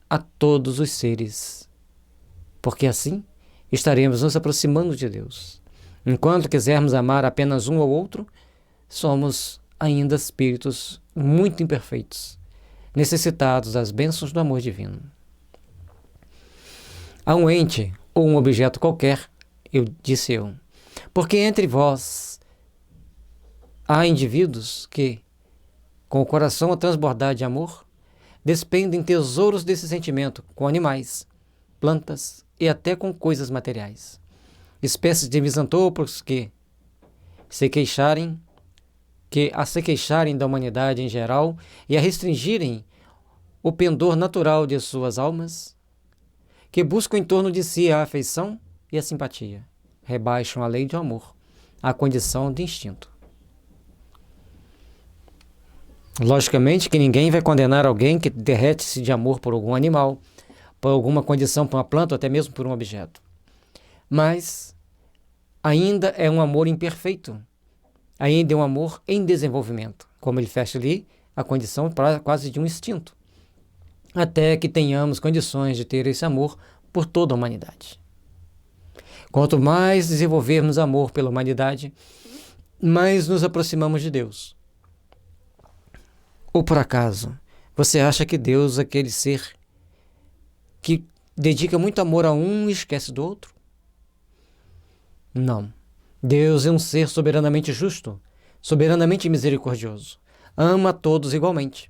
a todos os seres, porque assim estaremos nos aproximando de Deus. Enquanto quisermos amar apenas um ou outro, somos ainda espíritos muito imperfeitos, necessitados das bênçãos do amor divino. A um ente ou um objeto qualquer, disse eu, porque entre vós há indivíduos que, com o coração a transbordar de amor, despendem tesouros desse sentimento com animais, plantas e até com coisas materiais. Espécies de misantropos que se queixarem da humanidade em geral e a restringirem o pendor natural de suas almas, que buscam em torno de si a afeição e a simpatia, rebaixam a lei do amor à condição de instinto. Logicamente que ninguém vai condenar alguém que derrete-se de amor por algum animal, por alguma condição, por uma planta ou até mesmo por um objeto. Mas ainda é um amor imperfeito, ainda é um amor em desenvolvimento, como ele fecha ali a condição quase de um instinto, até que tenhamos condições de ter esse amor por toda a humanidade. Quanto mais desenvolvermos amor pela humanidade, mais nos aproximamos de Deus. Ou por acaso, você acha que Deus é aquele ser que dedica muito amor a um e esquece do outro? Não. Deus é um ser soberanamente justo, soberanamente misericordioso. Ama a todos igualmente,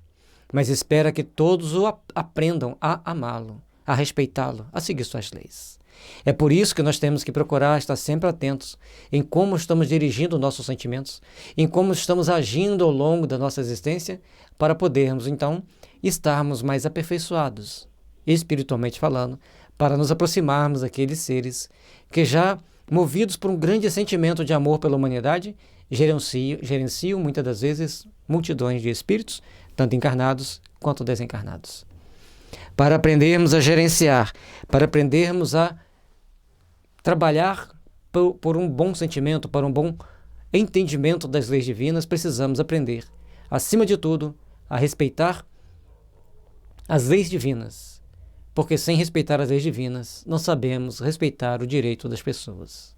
mas espera que todos o aprendam a amá-lo, a respeitá-lo, a seguir suas leis. É por isso que nós temos que procurar estar sempre atentos em como estamos dirigindo nossos sentimentos, em como estamos agindo ao longo da nossa existência, para podermos, então, estarmos mais aperfeiçoados, espiritualmente falando, para nos aproximarmos daqueles seres que já, movidos por um grande sentimento de amor pela humanidade, gerenciam muitas das vezes multidões de espíritos, tanto encarnados quanto desencarnados. Para aprendermos a gerenciar, para aprendermos a trabalhar por um bom sentimento, para um bom entendimento das leis divinas, precisamos aprender, acima de tudo, a respeitar as leis divinas, porque sem respeitar as leis divinas, não sabemos respeitar o direito das pessoas.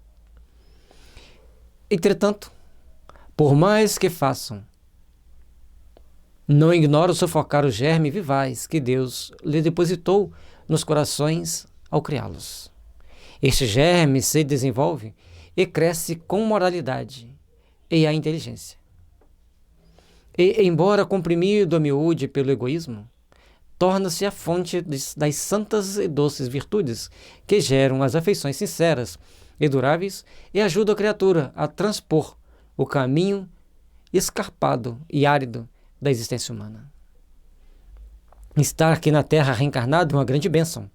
Entretanto, por mais que façam, não ignoram sufocar o germe vivaz que Deus lhe depositou nos corações ao criá-los. Este germe se desenvolve e cresce com moralidade e a inteligência. E, embora comprimido a miúde pelo egoísmo, torna-se a fonte das santas e doces virtudes que geram as afeições sinceras e duráveis e ajudam a criatura a transpor o caminho escarpado e árido da existência humana. Estar aqui na Terra reencarnado é uma grande bênção,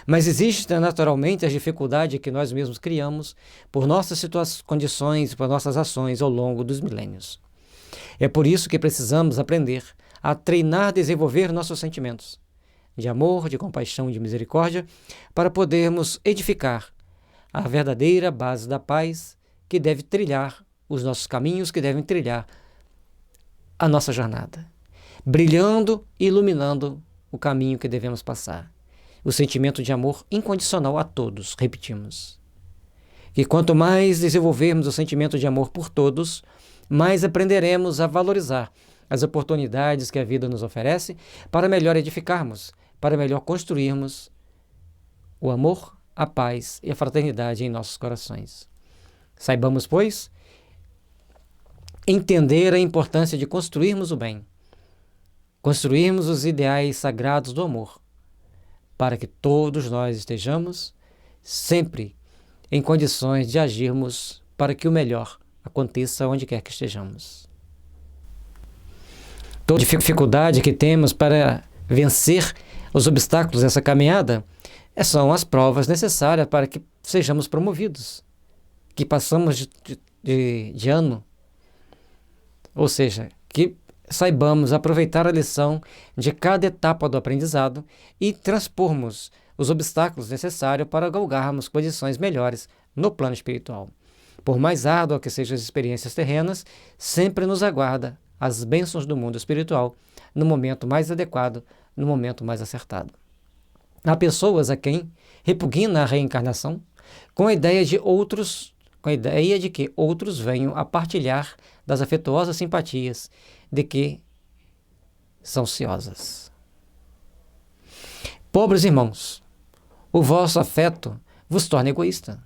mas existem naturalmente as dificuldades que nós mesmos criamos por nossas condições e por nossas ações ao longo dos milênios. É por isso que precisamos aprender a treinar, desenvolver nossos sentimentos de amor, de compaixão e de misericórdia para podermos edificar a verdadeira base da paz que deve trilhar os nossos caminhos, que devem trilhar a nossa jornada, brilhando e iluminando o caminho que devemos passar. O sentimento de amor incondicional a todos, repetimos. E quanto mais desenvolvermos o sentimento de amor por todos, mais aprenderemos a valorizar as oportunidades que a vida nos oferece para melhor edificarmos, para melhor construirmos o amor, a paz e a fraternidade em nossos corações. Saibamos, pois, entender a importância de construirmos o bem, construirmos os ideais sagrados do amor, para que todos nós estejamos sempre em condições de agirmos para que o melhor aconteça onde quer que estejamos. Toda dificuldade que temos para vencer os obstáculos dessa caminhada são as provas necessárias para que sejamos promovidos, que passamos de ano. Ou seja, que saibamos aproveitar a lição de cada etapa do aprendizado e transpormos os obstáculos necessários para galgarmos condições melhores no plano espiritual. Por mais árdua que sejam as experiências terrenas, sempre nos aguarda as bênçãos do mundo espiritual no momento mais adequado, no momento mais acertado. Há pessoas a quem repugna a reencarnação com a ideia de que outros venham a partilhar das afetuosas simpatias de que são ciosas. Pobres irmãos, o vosso afeto vos torna egoísta.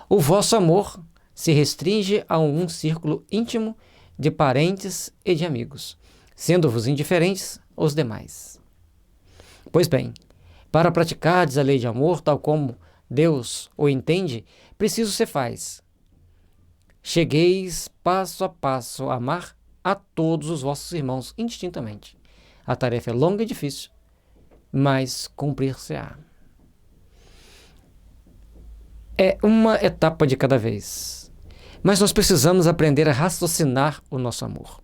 O vosso amor se restringe a um círculo íntimo de parentes e de amigos, sendo-vos indiferentes os demais. Pois bem, para praticardes a lei de amor, tal como Deus o entende, preciso se faz. Chegueis passo a passo a amar a todos os vossos irmãos indistintamente. A tarefa é longa e difícil, mas cumprir-se-á. É uma etapa de cada vez. Mas nós precisamos aprender a raciocinar o nosso amor.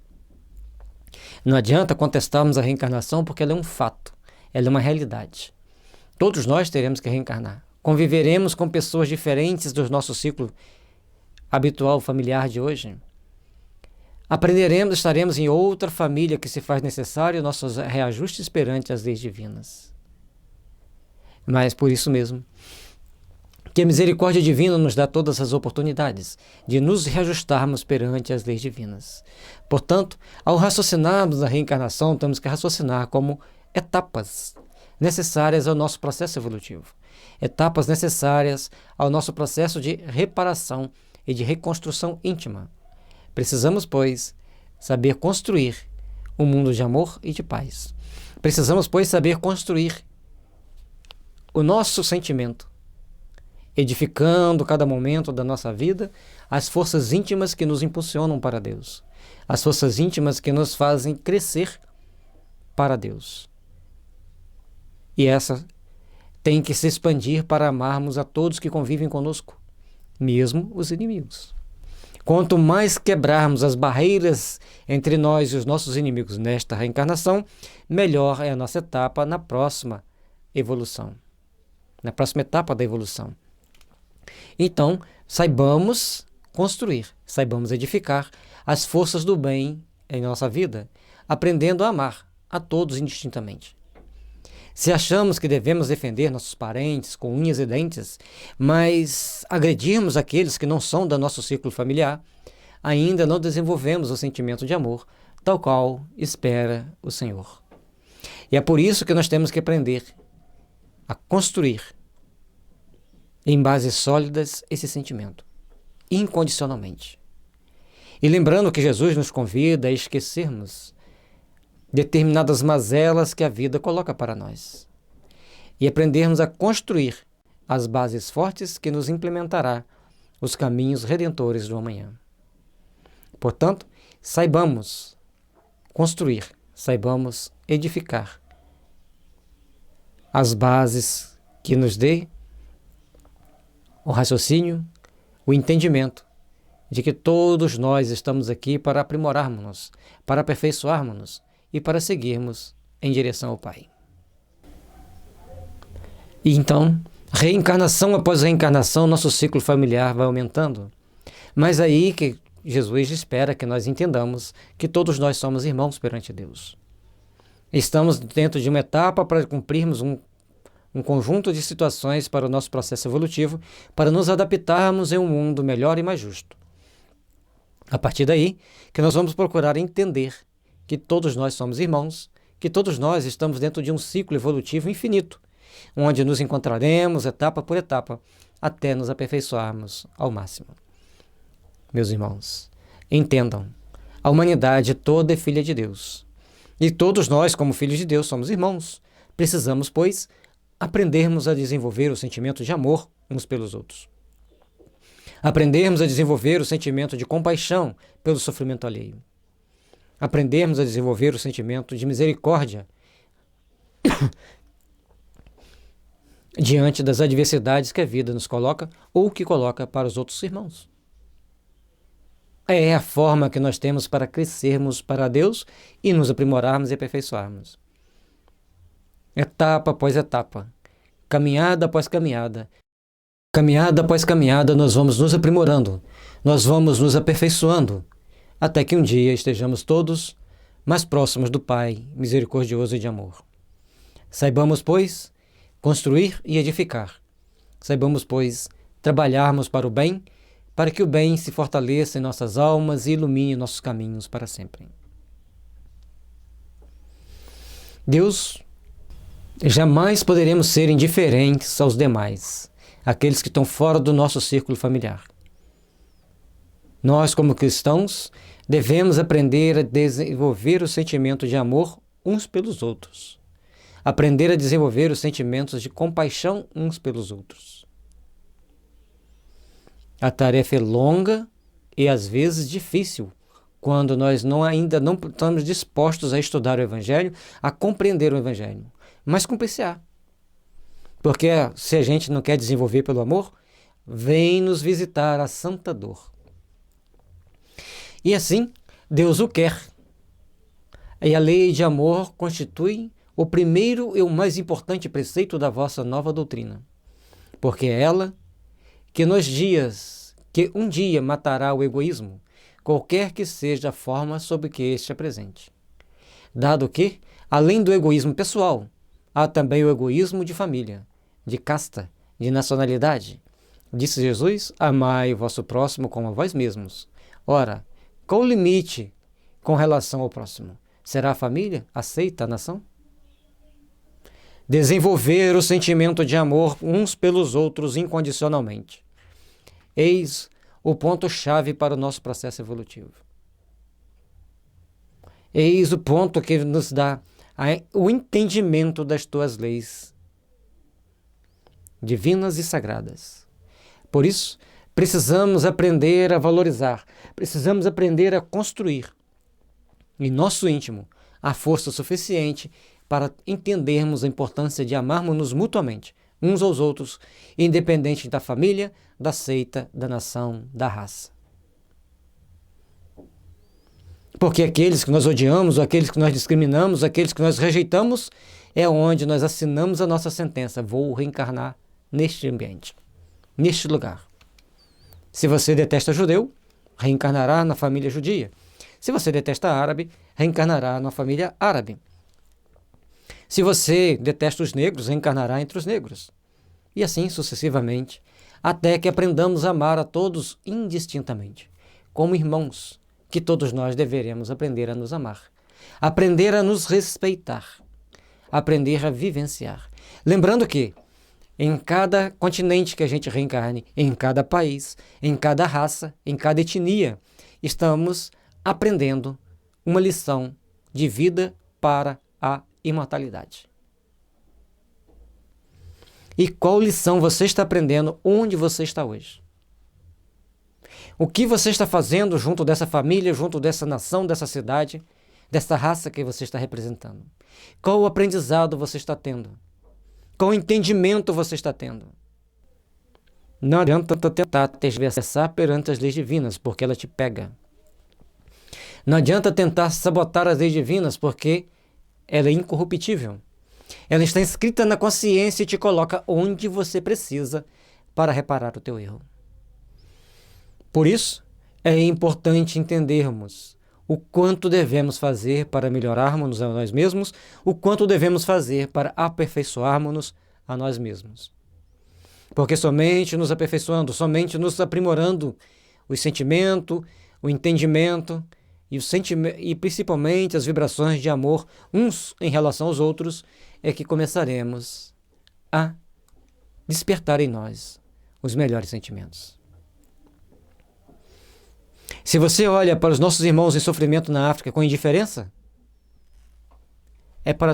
Não adianta contestarmos a reencarnação porque ela é um fato, ela é uma realidade. Todos nós teremos que reencarnar. Conviveremos com pessoas diferentes do nosso ciclo habitual familiar de hoje. Aprenderemos, estaremos em outra família que se faz necessário nossos reajustes perante as leis divinas. Mas por isso mesmo, que a misericórdia divina nos dá todas as oportunidades de nos reajustarmos perante as leis divinas. Portanto, ao raciocinarmos a reencarnação, temos que raciocinar como etapas necessárias ao nosso processo evolutivo. Etapas necessárias ao nosso processo de reparação e de reconstrução íntima. Precisamos, pois, saber construir um mundo de amor e de paz. Precisamos, pois, saber construir o nosso sentimento, edificando cada momento da nossa vida as forças íntimas que nos impulsionam para Deus, as forças íntimas que nos fazem crescer para Deus. E essa tem que se expandir para amarmos a todos que convivem conosco, mesmo os inimigos. Quanto mais quebrarmos as barreiras entre nós e os nossos inimigos nesta reencarnação, melhor é a nossa etapa na próxima evolução, na próxima etapa da evolução. Então, saibamos construir, saibamos edificar as forças do bem em nossa vida, aprendendo a amar a todos indistintamente. Se achamos que devemos defender nossos parentes com unhas e dentes, mas agredirmos aqueles que não são do nosso círculo familiar, ainda não desenvolvemos o sentimento de amor, tal qual espera o Senhor. E é por isso que nós temos que aprender a construir em bases sólidas esse sentimento, incondicionalmente. E lembrando que Jesus nos convida a esquecermos determinadas mazelas que a vida coloca para nós e aprendermos a construir as bases fortes que nos implementará os caminhos redentores do amanhã. Portanto, saibamos construir, saibamos edificar as bases que nos dê o raciocínio, o entendimento de que todos nós estamos aqui para aprimorarmos-nos, para aperfeiçoarmos-nos e para seguirmos em direção ao Pai. E então, reencarnação após reencarnação, nosso ciclo familiar vai aumentando. Mas aí que Jesus espera que nós entendamos que todos nós somos irmãos perante Deus. Estamos dentro de uma etapa para cumprirmos um conjunto de situações para o nosso processo evolutivo, para nos adaptarmos em um mundo melhor e mais justo. A partir daí, que nós vamos procurar entender que todos nós somos irmãos, que todos nós estamos dentro de um ciclo evolutivo infinito, onde nos encontraremos etapa por etapa, até nos aperfeiçoarmos ao máximo. Meus irmãos, entendam, a humanidade toda é filha de Deus. E todos nós, como filhos de Deus, somos irmãos. Precisamos, pois, aprendermos a desenvolver o sentimento de amor uns pelos outros. Aprendermos a desenvolver o sentimento de compaixão pelo sofrimento alheio. Aprendermos a desenvolver o sentimento de misericórdia diante das adversidades que a vida nos coloca ou que coloca para os outros irmãos. É a forma que nós temos para crescermos para Deus e nos aprimorarmos e aperfeiçoarmos. Etapa após etapa, caminhada após caminhada, nós vamos nos aprimorando, nós vamos nos aperfeiçoando, até que um dia estejamos todos mais próximos do Pai misericordioso e de amor. Saibamos, pois, construir e edificar. Saibamos, pois, trabalharmos para o bem, para que o bem se fortaleça em nossas almas e ilumine nossos caminhos para sempre. Deus, jamais poderemos ser indiferentes aos demais, aqueles que estão fora do nosso círculo familiar. Nós, como cristãos, devemos aprender a desenvolver o sentimento de amor uns pelos outros. Aprender a desenvolver os sentimentos de compaixão uns pelos outros. A tarefa é longa e às vezes difícil, quando nós ainda não estamos dispostos a estudar o Evangelho, a compreender o Evangelho, mas cumprir-se-á. Porque se a gente não quer desenvolver pelo amor, vem nos visitar a santa dor. E assim, Deus o quer. E a lei de amor constitui o primeiro e o mais importante preceito da vossa nova doutrina. Porque é ela que um dia matará o egoísmo, qualquer que seja a forma sob que este é presente. Dado que, além do egoísmo pessoal, há também o egoísmo de família, de casta, de nacionalidade. Disse Jesus: amai o vosso próximo como a vós mesmos. Ora, qual o limite com relação ao próximo? Será a família? Aceita a nação? Desenvolver o sentimento de amor uns pelos outros incondicionalmente. Eis o ponto-chave para o nosso processo evolutivo. Eis o ponto que nos dá o entendimento das tuas leis divinas e sagradas. Por isso, precisamos aprender a valorizar, precisamos aprender a construir em nosso íntimo a força suficiente para entendermos a importância de amarmos-nos mutuamente, uns aos outros, independente da família, da seita, da nação, da raça. Porque aqueles que nós odiamos, aqueles que nós discriminamos, aqueles que nós rejeitamos, é onde nós assinamos a nossa sentença: vou reencarnar neste ambiente, neste lugar. Se você detesta judeu, reencarnará na família judia. Se você detesta árabe, reencarnará na família árabe. Se você detesta os negros, reencarnará entre os negros. E assim sucessivamente, até que aprendamos a amar a todos indistintamente, como irmãos, que todos nós deveremos aprender a nos amar, aprender a nos respeitar, aprender a vivenciar. Lembrando que, em cada continente que a gente reencarne, em cada país, em cada raça, em cada etnia, estamos aprendendo uma lição de vida para a imortalidade. E qual lição você está aprendendo onde você está hoje? O que você está fazendo junto dessa família, junto dessa nação, dessa cidade, dessa raça que você está representando? Qual o aprendizado você está tendo? Qual entendimento você está tendo? Não adianta tentar tergiversar perante as leis divinas, porque ela te pega. Não adianta tentar sabotar as leis divinas, porque ela é incorruptível. Ela está inscrita na consciência e te coloca onde você precisa para reparar o teu erro. Por isso, é importante entendermos o quanto devemos fazer para melhorarmos a nós mesmos, o quanto devemos fazer para aperfeiçoarmos a nós mesmos. Porque somente nos aperfeiçoando, somente nos aprimorando o sentimento, o entendimento e principalmente as vibrações de amor uns em relação aos outros, é que começaremos a despertar em nós os melhores sentimentos. Se você olha para os nossos irmãos em sofrimento na África com indiferença,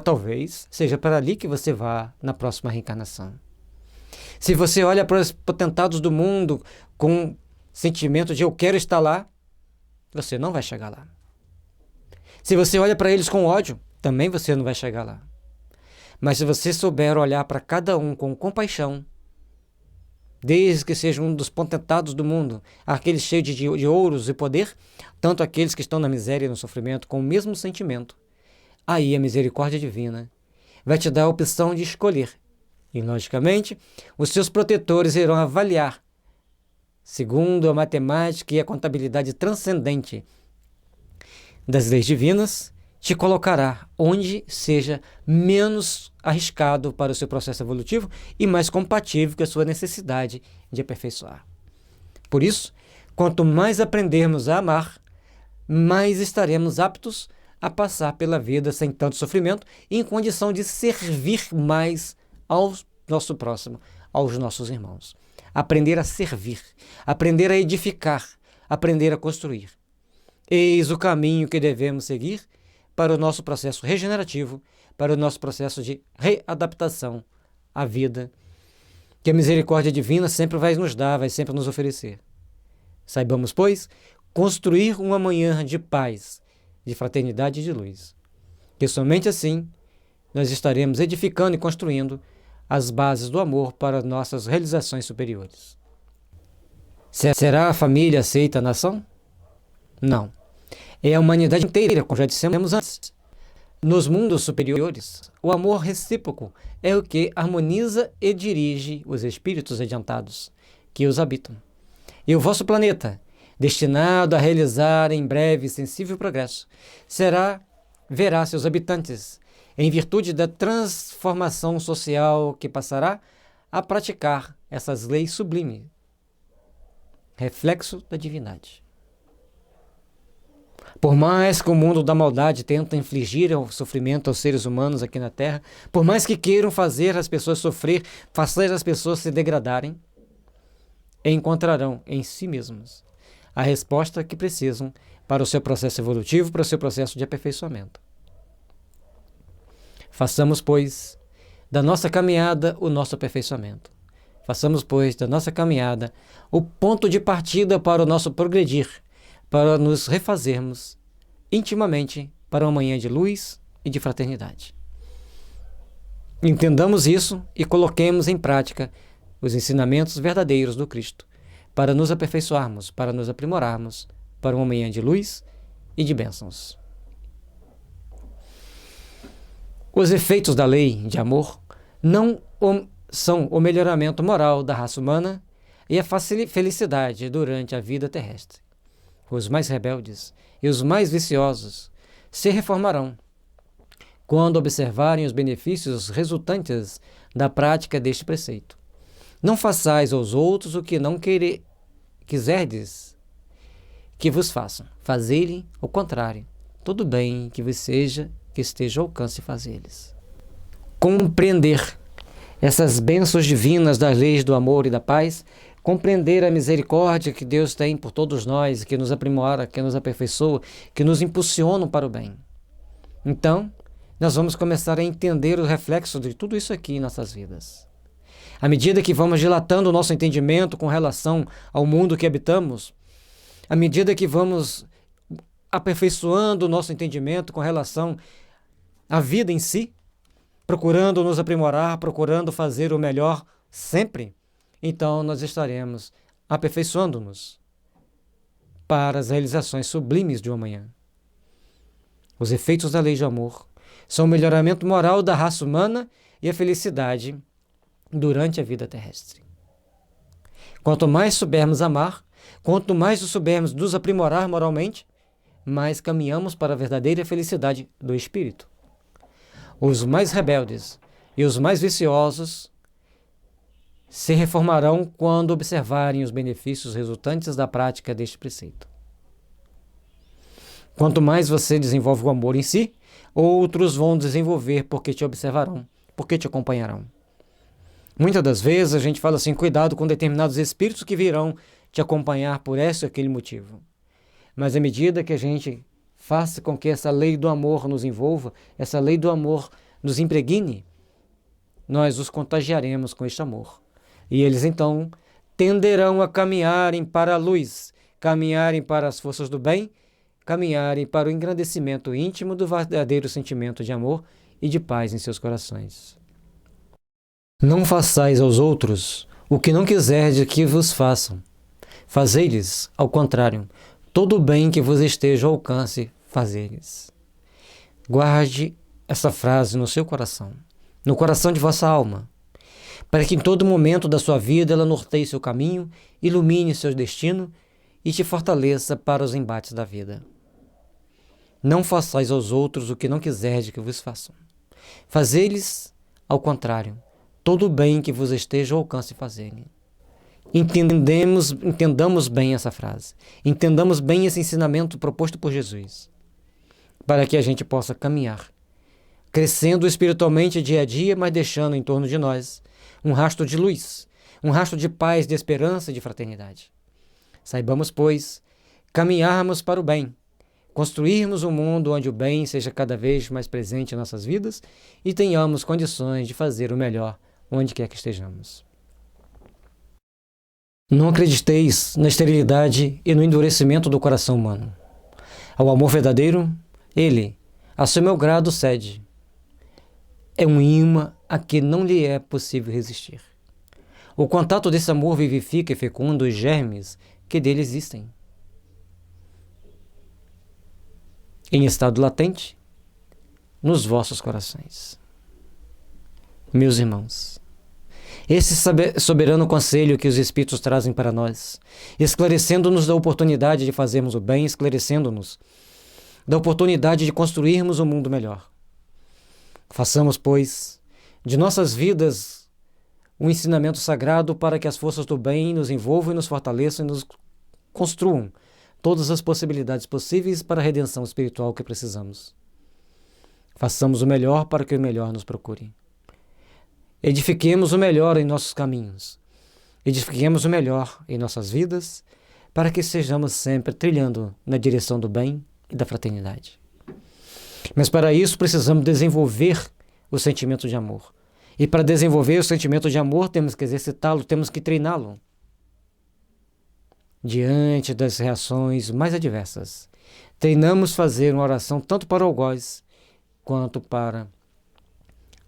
talvez seja para ali que você vá na próxima reencarnação. Se você olha para os potentados do mundo com sentimento de eu quero estar lá, você não vai chegar lá. Se você olha para eles com ódio, também você não vai chegar lá. Mas se você souber olhar para cada um com compaixão, desde que seja um dos potentados do mundo, aqueles cheios de ouros e poder, tanto aqueles que estão na miséria e no sofrimento com o mesmo sentimento, aí a misericórdia divina vai te dar a opção de escolher. E, logicamente, os seus protetores irão avaliar, segundo a matemática e a contabilidade transcendente das leis divinas, te colocará onde seja menos arriscado para o seu processo evolutivo e mais compatível com a sua necessidade de aperfeiçoar. Por isso, quanto mais aprendermos a amar, mais estaremos aptos a passar pela vida sem tanto sofrimento e em condição de servir mais ao nosso próximo, aos nossos irmãos. Aprender a servir, aprender a edificar, aprender a construir. Eis o caminho que devemos seguir para o nosso processo regenerativo, para o nosso processo de readaptação à vida, que a misericórdia divina sempre vai nos dar, vai sempre nos oferecer. Saibamos, pois, construir uma manhã de paz, de fraternidade e de luz, que somente assim nós estaremos edificando e construindo as bases do amor para nossas realizações superiores. Será a família aceita a nação? Não. É a humanidade inteira, como já dissemos antes. Nos mundos superiores, o amor recíproco é o que harmoniza e dirige os espíritos adiantados que os habitam. E o vosso planeta, destinado a realizar em breve sensível progresso, verá seus habitantes, em virtude da transformação social que passará a praticar essas leis sublimes, reflexo da divindade. Por mais que o mundo da maldade tente infligir o sofrimento aos seres humanos aqui na Terra, por mais que queiram fazer as pessoas sofrer, fazer as pessoas se degradarem, encontrarão em si mesmos a resposta que precisam para o seu processo evolutivo, para o seu processo de aperfeiçoamento. Façamos, pois, da nossa caminhada o nosso aperfeiçoamento. Façamos, pois, da nossa caminhada o ponto de partida para o nosso progredir, para nos refazermos intimamente para uma manhã de luz e de fraternidade. Entendamos isso e coloquemos em prática os ensinamentos verdadeiros do Cristo, para nos aperfeiçoarmos, para nos aprimorarmos para uma manhã de luz e de bênçãos. Os efeitos da lei de amor não são o melhoramento moral da raça humana e a felicidade durante a vida terrestre. Os mais rebeldes e os mais viciosos se reformarão quando observarem os benefícios resultantes da prática deste preceito. Não façais aos outros o que não quiserdes que vos façam. Fazei-lhe o contrário. Tudo bem que vos seja, que esteja ao alcance fazer-lhes. Compreender essas bênçãos divinas das leis do amor e da paz, compreender a misericórdia que Deus tem por todos nós, que nos aprimora, que nos aperfeiçoa, que nos impulsionam para o bem. Então, nós vamos começar a entender o reflexo de tudo isso aqui em nossas vidas. À medida que vamos dilatando o nosso entendimento com relação ao mundo que habitamos, à medida que vamos aperfeiçoando o nosso entendimento com relação à vida em si, procurando nos aprimorar, procurando fazer o melhor sempre, então nós estaremos aperfeiçoando-nos para as realizações sublimes de um amanhã. Os efeitos da lei de amor são o melhoramento moral da raça humana e a felicidade durante a vida terrestre. Quanto mais soubermos amar, quanto mais soubermos nos aprimorar moralmente, mais caminhamos para a verdadeira felicidade do espírito. Os mais rebeldes e os mais viciosos se reformarão quando observarem os benefícios resultantes da prática deste preceito. Quanto mais você desenvolve o amor em si, outros vão desenvolver porque te observarão, porque te acompanharão. Muitas das vezes a gente fala assim, cuidado com determinados espíritos que virão te acompanhar por esse ou aquele motivo. Mas à medida que a gente faça com que essa lei do amor nos envolva, essa lei do amor nos impregne, nós os contagiaremos com este amor. E eles então tenderão a caminharem para a luz, caminharem para as forças do bem, caminharem para o engrandecimento íntimo do verdadeiro sentimento de amor e de paz em seus corações. Não façais aos outros o que não quiserdes que vos façam. Fazei-lhes, ao contrário, todo o bem que vos esteja ao alcance, fazer-lhes. Guarde essa frase no seu coração, no coração de vossa alma, para que em todo momento da sua vida ela norteie seu caminho, ilumine seu destino e te fortaleça para os embates da vida. Não façais aos outros o que não quiserdes que vos façam. Fazei-lhes, ao contrário, todo o bem que vos esteja ao alcance, fazerem. Entendamos bem essa frase. Entendamos bem esse ensinamento proposto por Jesus, para que a gente possa caminhar, crescendo espiritualmente dia a dia, mas deixando em torno de nós um rastro de luz, um rastro de paz, de esperança e de fraternidade. Saibamos, pois, caminharmos para o bem, construirmos um mundo onde o bem seja cada vez mais presente em nossas vidas e tenhamos condições de fazer o melhor onde quer que estejamos. Não acrediteis na esterilidade e no endurecimento do coração humano. Ao amor verdadeiro, ele, a seu meu grado, cede. É um imã a que não lhe é possível resistir. O contato desse amor vivifica e fecunda os germes que dele existem. Em estado latente, nos vossos corações. Meus irmãos, esse soberano conselho que os Espíritos trazem para nós, esclarecendo-nos da oportunidade de fazermos o bem, esclarecendo-nos da oportunidade de construirmos um mundo melhor. Façamos, pois, de nossas vidas um ensinamento sagrado para que as forças do bem nos envolvam e nos fortaleçam e nos construam todas as possibilidades possíveis para a redenção espiritual que precisamos. Façamos o melhor para que o melhor nos procure. Edifiquemos o melhor em nossos caminhos. Edifiquemos o melhor em nossas vidas para que estejamos sempre trilhando na direção do bem e da fraternidade. Mas para isso precisamos desenvolver o sentimento de amor. E para desenvolver o sentimento de amor temos que exercitá-lo, temos que treiná-lo. Diante das reações mais adversas, treinamos fazer uma oração tanto para o algoz quanto para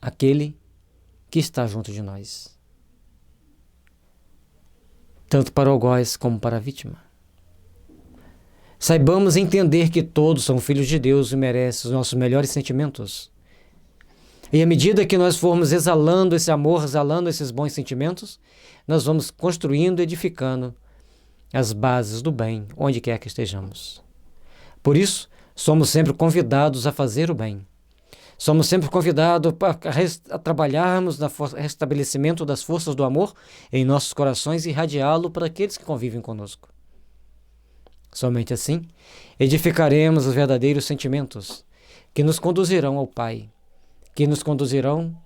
aquele que está junto de nós. Tanto para o algoz como para a vítima. Saibamos entender que todos são filhos de Deus e merecem os nossos melhores sentimentos. E à medida que nós formos exalando esse amor, exalando esses bons sentimentos, nós vamos construindo e edificando as bases do bem, onde quer que estejamos. Por isso, Somos sempre convidados a fazer o bem. Somos sempre convidados a trabalharmos no restabelecimento das forças do amor em nossos corações e irradiá-lo para aqueles que convivem conosco. Somente assim edificaremos os verdadeiros sentimentos que nos conduzirão ao Pai, que nos conduzirão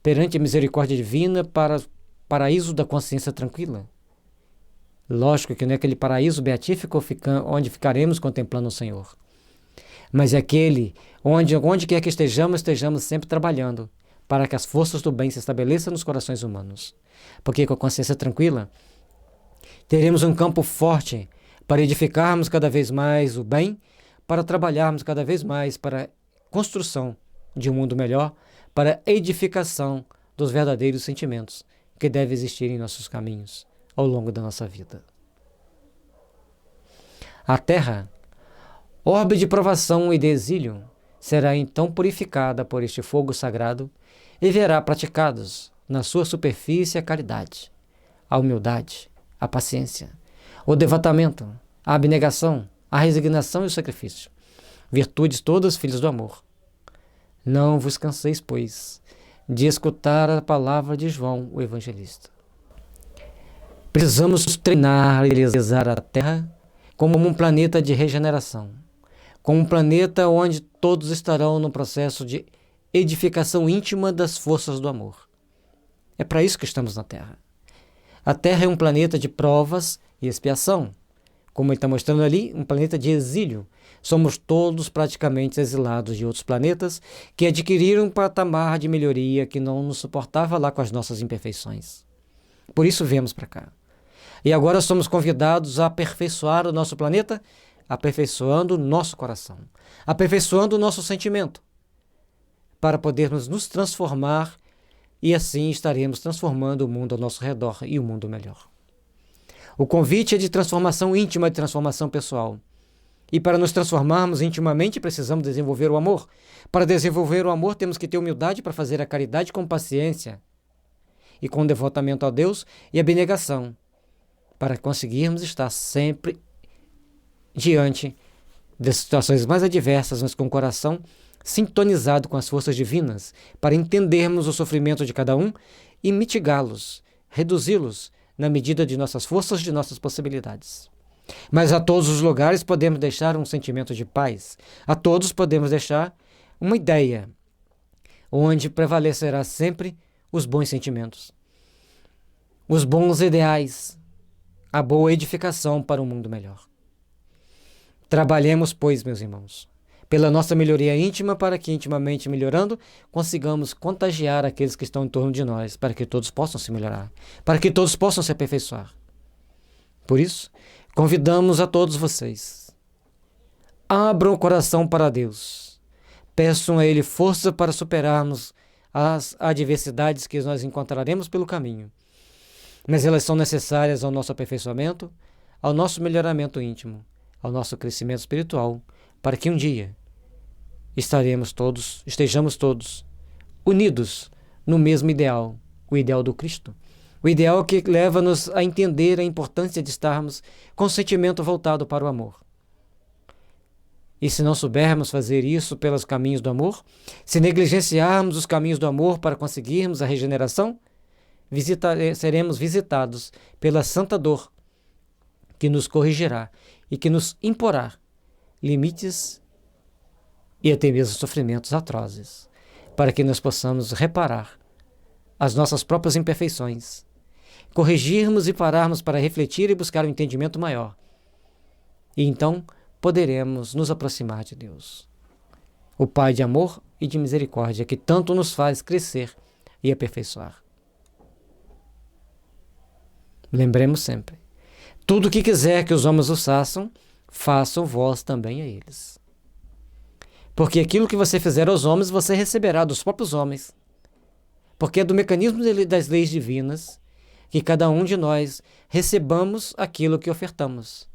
perante a misericórdia divina para o paraíso da consciência tranquila. Lógico que não é aquele paraíso beatífico onde ficaremos contemplando o Senhor, mas é aquele onde quer que estejamos sempre trabalhando para que as forças do bem se estabeleçam nos corações humanos. Porque com a consciência tranquila, teremos um campo forte para edificarmos cada vez mais o bem, para trabalharmos cada vez mais para a construção de um mundo melhor, para a edificação dos verdadeiros sentimentos que devem existir em nossos caminhos ao longo da nossa vida. A Terra, orbe de provação e de exílio, será então purificada por este fogo sagrado e verá praticados na sua superfície a caridade, a humildade, a paciência, o devotamento, a abnegação, a resignação e o sacrifício, virtudes todas filhas do amor. Não vos canseis, pois, de escutar a palavra de João, o evangelista. Precisamos treinar e realizar a Terra como um planeta de regeneração, como um planeta onde todos estarão no processo de edificação íntima das forças do amor. É para isso que estamos na Terra. A Terra é um planeta de provas e expiação. Como ele está mostrando ali, um planeta de exílio. Somos todos praticamente exilados de outros planetas que adquiriram um patamar de melhoria que não nos suportava lá com as nossas imperfeições. Por isso viemos para cá. E agora somos convidados a aperfeiçoar o nosso planeta, aperfeiçoando o nosso coração, aperfeiçoando o nosso sentimento, para podermos nos transformar e assim estaremos transformando o mundo ao nosso redor e o mundo melhor. O convite é de transformação íntima, de transformação pessoal. E para nos transformarmos intimamente, precisamos desenvolver o amor. Para desenvolver o amor, temos que ter humildade para fazer a caridade com paciência e com devotamento a Deus e abnegação, para conseguirmos estar sempre diante das situações mais adversas, mas com o coração sintonizado com as forças divinas, para entendermos o sofrimento de cada um e mitigá-los, reduzi-los na medida de nossas forças, de nossas possibilidades. Mas a todos os lugares podemos deixar um sentimento de paz, a todos podemos deixar uma ideia, onde prevalecerá sempre os bons sentimentos, os bons ideais, a boa edificação para um mundo melhor. Trabalhemos, pois, meus irmãos, pela nossa melhoria íntima, para que, intimamente melhorando, consigamos contagiar aqueles que estão em torno de nós, para que todos possam se melhorar, para que todos possam se aperfeiçoar. Por isso, convidamos a todos vocês. Abram o coração para Deus. Peçam a Ele força para superarmos as adversidades que nós encontraremos pelo caminho. Mas elas são necessárias ao nosso aperfeiçoamento, ao nosso melhoramento íntimo, ao nosso crescimento espiritual, para que um dia estejamos todos unidos no mesmo ideal, o ideal do Cristo. O ideal que leva-nos a entender a importância de estarmos com o sentimento voltado para o amor. E se não soubermos fazer isso pelos caminhos do amor, se negligenciarmos os caminhos do amor para conseguirmos a regeneração, seremos visitados pela santa dor, que nos corrigirá e que nos imporá limites e até mesmo sofrimentos atrozes, para que nós possamos reparar as nossas próprias imperfeições, corrigirmos e pararmos para refletir e buscar um entendimento maior. E então poderemos nos aproximar de Deus, o Pai de amor e de misericórdia, que tanto nos faz crescer e aperfeiçoar. Lembremos sempre, tudo o que quiser que os homens os façam, façam vós também a eles. Porque aquilo que você fizer aos homens, você receberá dos próprios homens. Porque é do mecanismo das leis divinas que cada um de nós recebamos aquilo que ofertamos.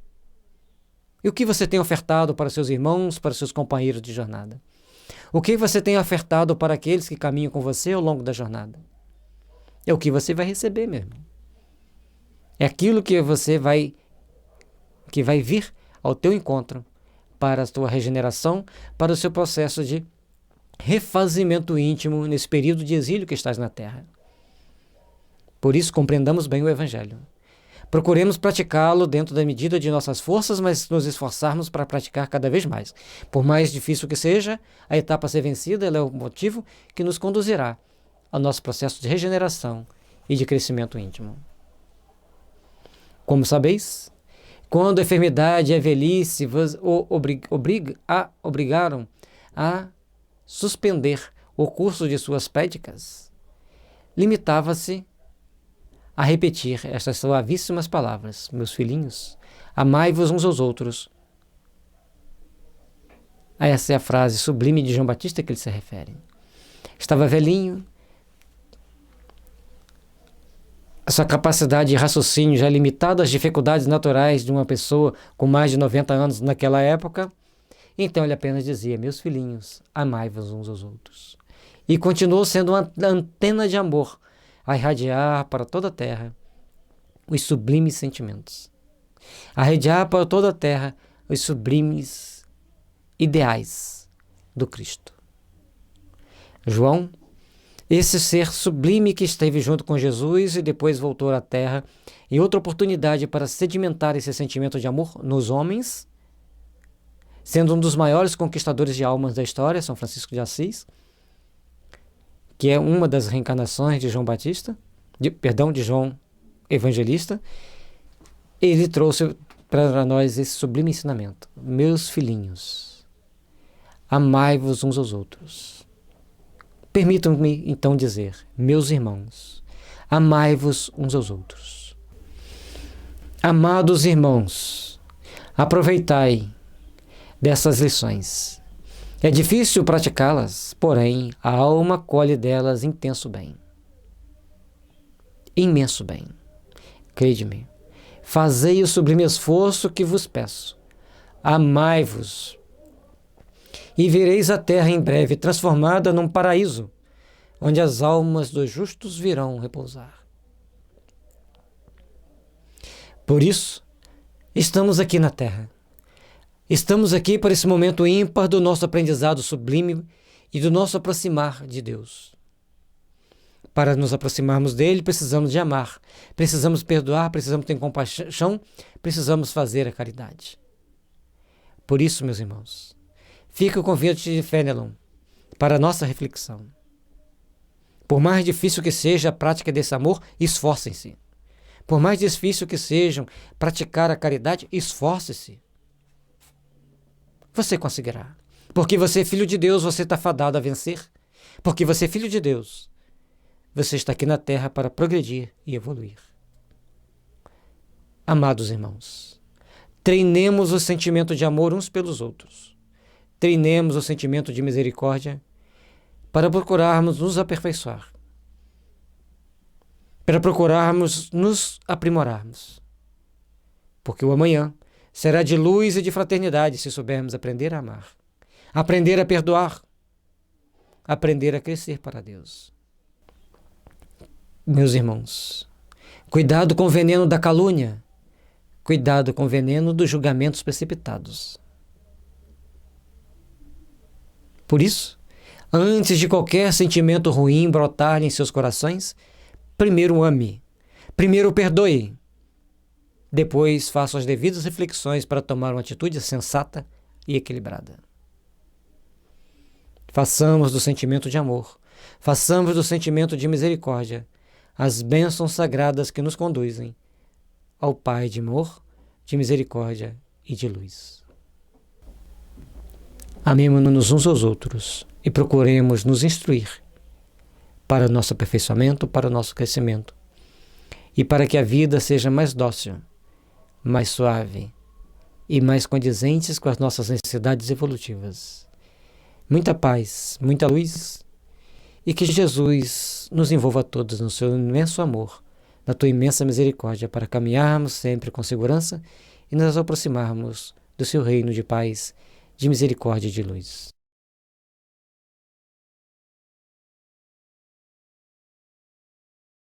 E o que você tem ofertado para seus irmãos, para seus companheiros de jornada? O que você tem ofertado para aqueles que caminham com você ao longo da jornada? É o que você vai receber mesmo. É aquilo que vai vir ao teu encontro para a tua regeneração, para o seu processo de refazimento íntimo nesse período de exílio que estás na terra. Por isso, compreendamos bem o Evangelho. Procuremos praticá-lo dentro da medida de nossas forças, mas nos esforçarmos para praticar cada vez mais. Por mais difícil que seja, a etapa a ser vencida, ela é o motivo que nos conduzirá ao nosso processo de regeneração e de crescimento íntimo. Como sabeis, quando a enfermidade e a velhice vos obrigaram a suspender o curso de suas prédicas, limitava-se a repetir estas suavíssimas palavras: meus filhinhos, amai-vos uns aos outros. Essa é a frase sublime de João Batista que ele se refere. Estava velhinho, a sua capacidade de raciocínio já limitada às dificuldades naturais de uma pessoa com mais de 90 anos naquela época. Então ele apenas dizia: meus filhinhos, amai-vos uns aos outros. E continuou sendo uma antena de amor a irradiar para toda a terra os sublimes sentimentos, a irradiar para toda a terra os sublimes ideais do Cristo. João, esse ser sublime que esteve junto com Jesus e depois voltou à terra, em outra oportunidade para sedimentar esse sentimento de amor nos homens, sendo um dos maiores conquistadores de almas da história, São Francisco de Assis, que é uma das reencarnações de João Batista, de João Evangelista, ele trouxe para nós esse sublime ensinamento: meus filhinhos, amai-vos uns aos outros. Permitam-me então dizer: meus irmãos, amai-vos uns aos outros. Amados irmãos, aproveitai dessas lições. É difícil praticá-las, porém a alma colhe delas intenso bem. Imenso bem. Crede-me, fazei o sublime esforço que vos peço. Amai-vos, e vereis a terra em breve transformada num paraíso, onde as almas dos justos virão repousar. Por isso, estamos aqui na terra. Estamos aqui para esse momento ímpar do nosso aprendizado sublime e do nosso aproximar de Deus. Para nos aproximarmos dele, precisamos de amar, precisamos perdoar, precisamos ter compaixão, precisamos fazer a caridade. Por isso, meus irmãos, fica o convite de Fenelon para a nossa reflexão. Por mais difícil que seja a prática desse amor, esforcem-se. Por mais difícil que sejam praticar a caridade, esforce-se. Você conseguirá. Porque você é filho de Deus, você está fadado a vencer. Porque você é filho de Deus, você está aqui na terra para progredir e evoluir. Amados irmãos, treinemos o sentimento de amor uns pelos outros. Treinemos o sentimento de misericórdia para procurarmos nos aperfeiçoar. Para procurarmos nos aprimorarmos. Porque o amanhã será de luz e de fraternidade se soubermos aprender a amar, aprender a perdoar, aprender a crescer para Deus. Meus irmãos, cuidado com o veneno da calúnia, cuidado com o veneno dos julgamentos precipitados. Por isso, antes de qualquer sentimento ruim brotar em seus corações, primeiro ame, primeiro perdoe. Depois façam as devidas reflexões para tomar uma atitude sensata e equilibrada. Façamos do sentimento de amor, façamos do sentimento de misericórdia as bênçãos sagradas que nos conduzem ao Pai de amor, de misericórdia e de luz. Amemo-nos uns aos outros e procuremos nos instruir para o nosso aperfeiçoamento, para o nosso crescimento e para que a vida seja mais dócil, mais suave e mais condizentes com as nossas necessidades evolutivas. Muita paz, muita luz e que Jesus nos envolva a todos no seu imenso amor, na tua imensa misericórdia, para caminharmos sempre com segurança e nos aproximarmos do seu reino de paz, de misericórdia e de luz.